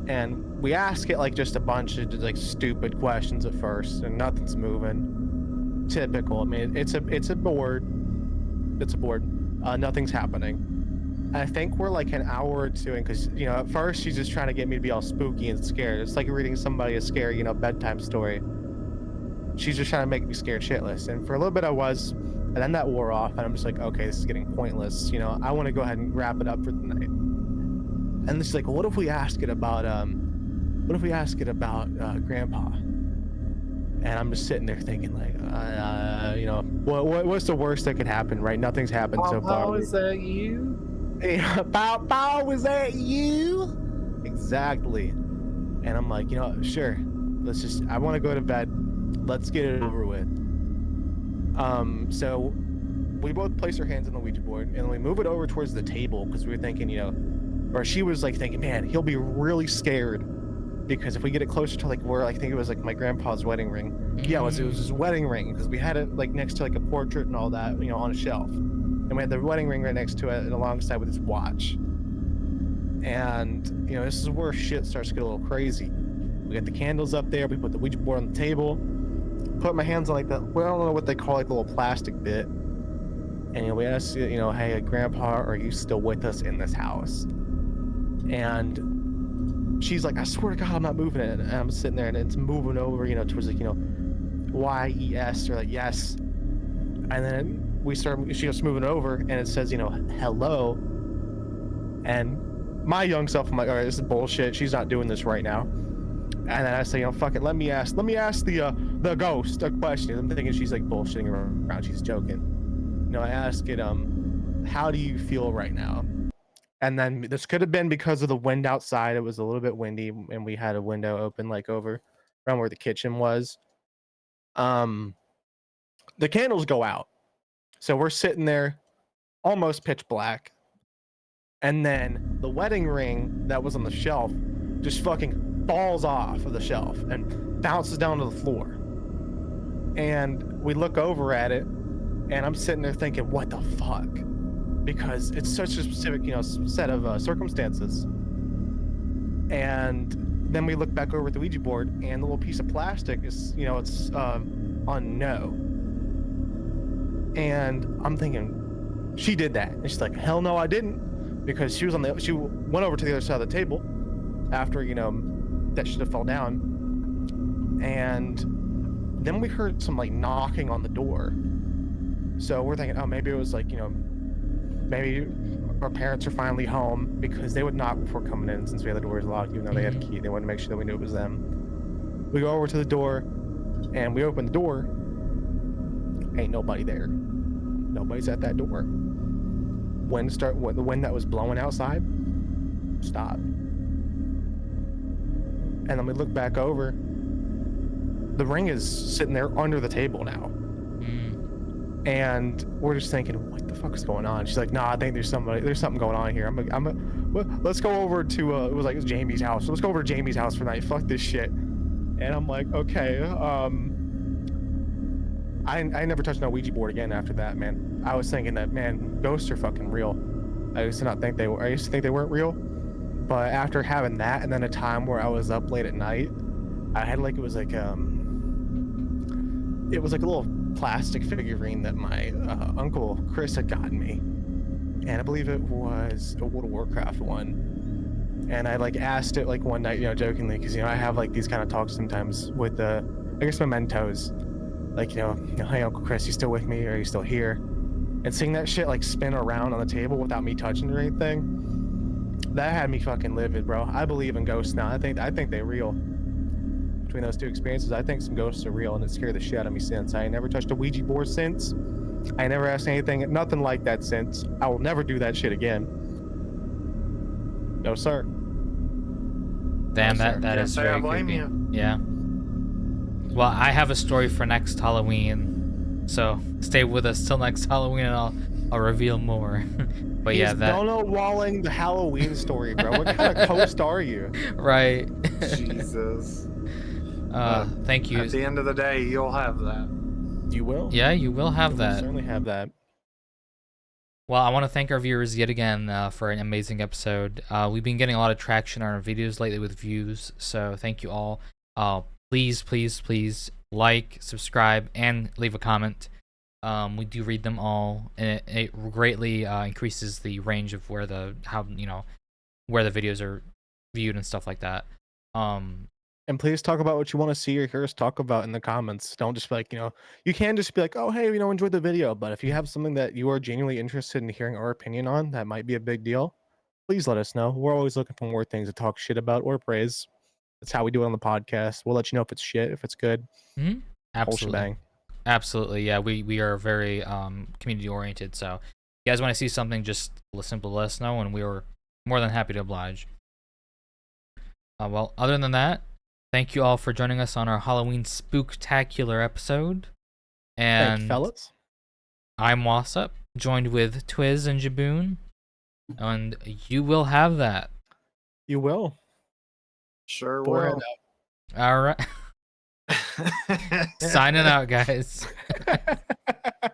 S3: and we ask it like just a bunch of like stupid questions at first, and nothing's moving. Typical. I mean, it's a board. It's a board. Nothing's happening. I think we're like an hour or two in, because, you know, at first she's just trying to get me to be all spooky and scared. It's like reading somebody a scary, you know, bedtime story. She's just trying to make me scared shitless. And for a little bit I was, and then that wore off, and I'm just like, okay, this is getting pointless. You know, I want to go ahead and wrap it up for the night. And she's like, well, what if we ask it about Grandpa? And I'm just sitting there thinking, like, you know, what's the worst that could happen, right? Nothing's happened so far.
S2: Is that you?
S3: Bow, was that you? Exactly. And I'm like, you know, sure. I want to go to bed. Let's get it over with. So we both place our hands on the Ouija board, and we move it over towards the table, because we were thinking, you know, or she was like thinking, man, he'll be really scared because if we get it closer to like where I think it was like my grandpa's wedding ring. Yeah, it was his wedding ring because we had it like next to like a portrait and all that, you know, on a shelf. And we had the wedding ring right next to it and alongside with his watch. And, you know, this is where shit starts to get a little crazy. We got the candles up there. We put the Ouija board on the table. Put my hands on like that. Well, I don't know what they call like the little plastic bit. And, you know, we asked, you know, hey, Grandpa, are you still with us in this house? And she's like, I swear to God, I'm not moving it. And I'm sitting there and it's moving over, you know, towards like, you know, Y-E-S or like yes. And then she starts moving over and it says, you know, hello. And my young self, I'm like, all right, this is bullshit. She's not doing this right now. And then I say, you know, fuck it. Let me ask the ghost a question. I'm thinking she's like bullshitting around. She's joking. You know, I ask it, how do you feel right now? And then this could have been because of the wind outside. It was a little bit windy and we had a window open like over around where the kitchen was. The candles go out. So we're sitting there almost pitch black. And then the wedding ring that was on the shelf just fucking falls off of the shelf and bounces down to the floor. And we look over at it and I'm sitting there thinking, what the fuck? Because it's such a specific, you know, set of circumstances. And then we look back over at the Ouija board and the little piece of plastic is, you know, it's on no. And I'm thinking, she did that. And she's like, hell no, I didn't. Because she went over to the other side of the table after, you know, that should have fell down. And then we heard some like knocking on the door. So we're thinking, oh, maybe it was like, you know, maybe our parents are finally home because they would knock before coming in since we had the doors locked, even though they had a key. They wanted to make sure that we knew it was them. We go over to the door and we open the door. Ain't nobody there. Nobody's at that door. The wind that was blowing outside stopped. And then we look back over. The ring is sitting there under the table now. And we're just thinking, what the fuck is going on? She's like, nah, I think there's something going on here. Let's go over to it was Jamie's house. Let's go over to Jamie's house for the night. Fuck this shit. And I'm like, okay. I never touched no Ouija board again after that, man. I was thinking that, man, ghosts are fucking real. I used to think they weren't real. But after having that and then a time where I was up late at night, I had like, it was like a little plastic figurine that my uncle Chris had gotten me. And I believe it was a World of Warcraft one. And I like asked it like one night, you know, jokingly, because, you know, I have like these kind of talks sometimes with I guess mementos. Like, you know, hey, Uncle Chris, you still with me? Or are you still here? And seeing that shit like spin around on the table without me touching it or anything, that had me fucking livid, bro. I believe in ghosts now. I think they're real. Between those two experiences, I think some ghosts are real, and it scared the shit out of me since. I ain't never touched a Ouija board since. I never asked anything, nothing like that since. I will never do that shit again. No, sir.
S1: Damn,
S3: No, sir.
S1: that is
S2: Say
S1: very
S2: I blame
S1: creepy.
S2: you.
S1: Yeah. Well, I have a story for next Halloween, so stay with us till next Halloween, and I'll reveal more. But yeah, that
S3: Dono Walling the Halloween story, bro. What kind of host are you?
S1: right.
S2: Jesus.
S1: Thank you.
S2: At the end of the day, you'll have that.
S3: You will.
S1: Yeah, you will have that.
S3: Certainly have that.
S1: Well, I want to thank our viewers yet again for an amazing episode. We've been getting a lot of traction on our videos lately with views, so thank you all. Please like, subscribe, and leave a comment. We do read them all, and it greatly increases the range of where the videos are viewed and stuff like that.
S3: And please talk about what you want to see or hear us talk about in the comments. Don't just be like, you know, you can just be like, oh, hey, you know, enjoy the video. But if you have something that you are genuinely interested in hearing our opinion on, that might be a big deal, please let us know. We're always looking for more things to talk shit about or praise. That's how we do it on the podcast. We'll let you know if it's shit, if it's good.
S1: Mm-hmm. Absolutely.
S3: Whole shebang.
S1: Absolutely. Yeah, we are very community oriented. So if you guys want to see something, just simply let us know, and we are more than happy to oblige. Well, other than that, thank you all for joining us on our Halloween Spooktacular episode. And
S3: thank you, fellas.
S1: I'm Wassup, joined with Twiz and Jaboon. and you will have that.
S3: You will.
S2: Sure
S3: Pour
S2: will.
S1: All right. Signing out, guys.
S3: it out.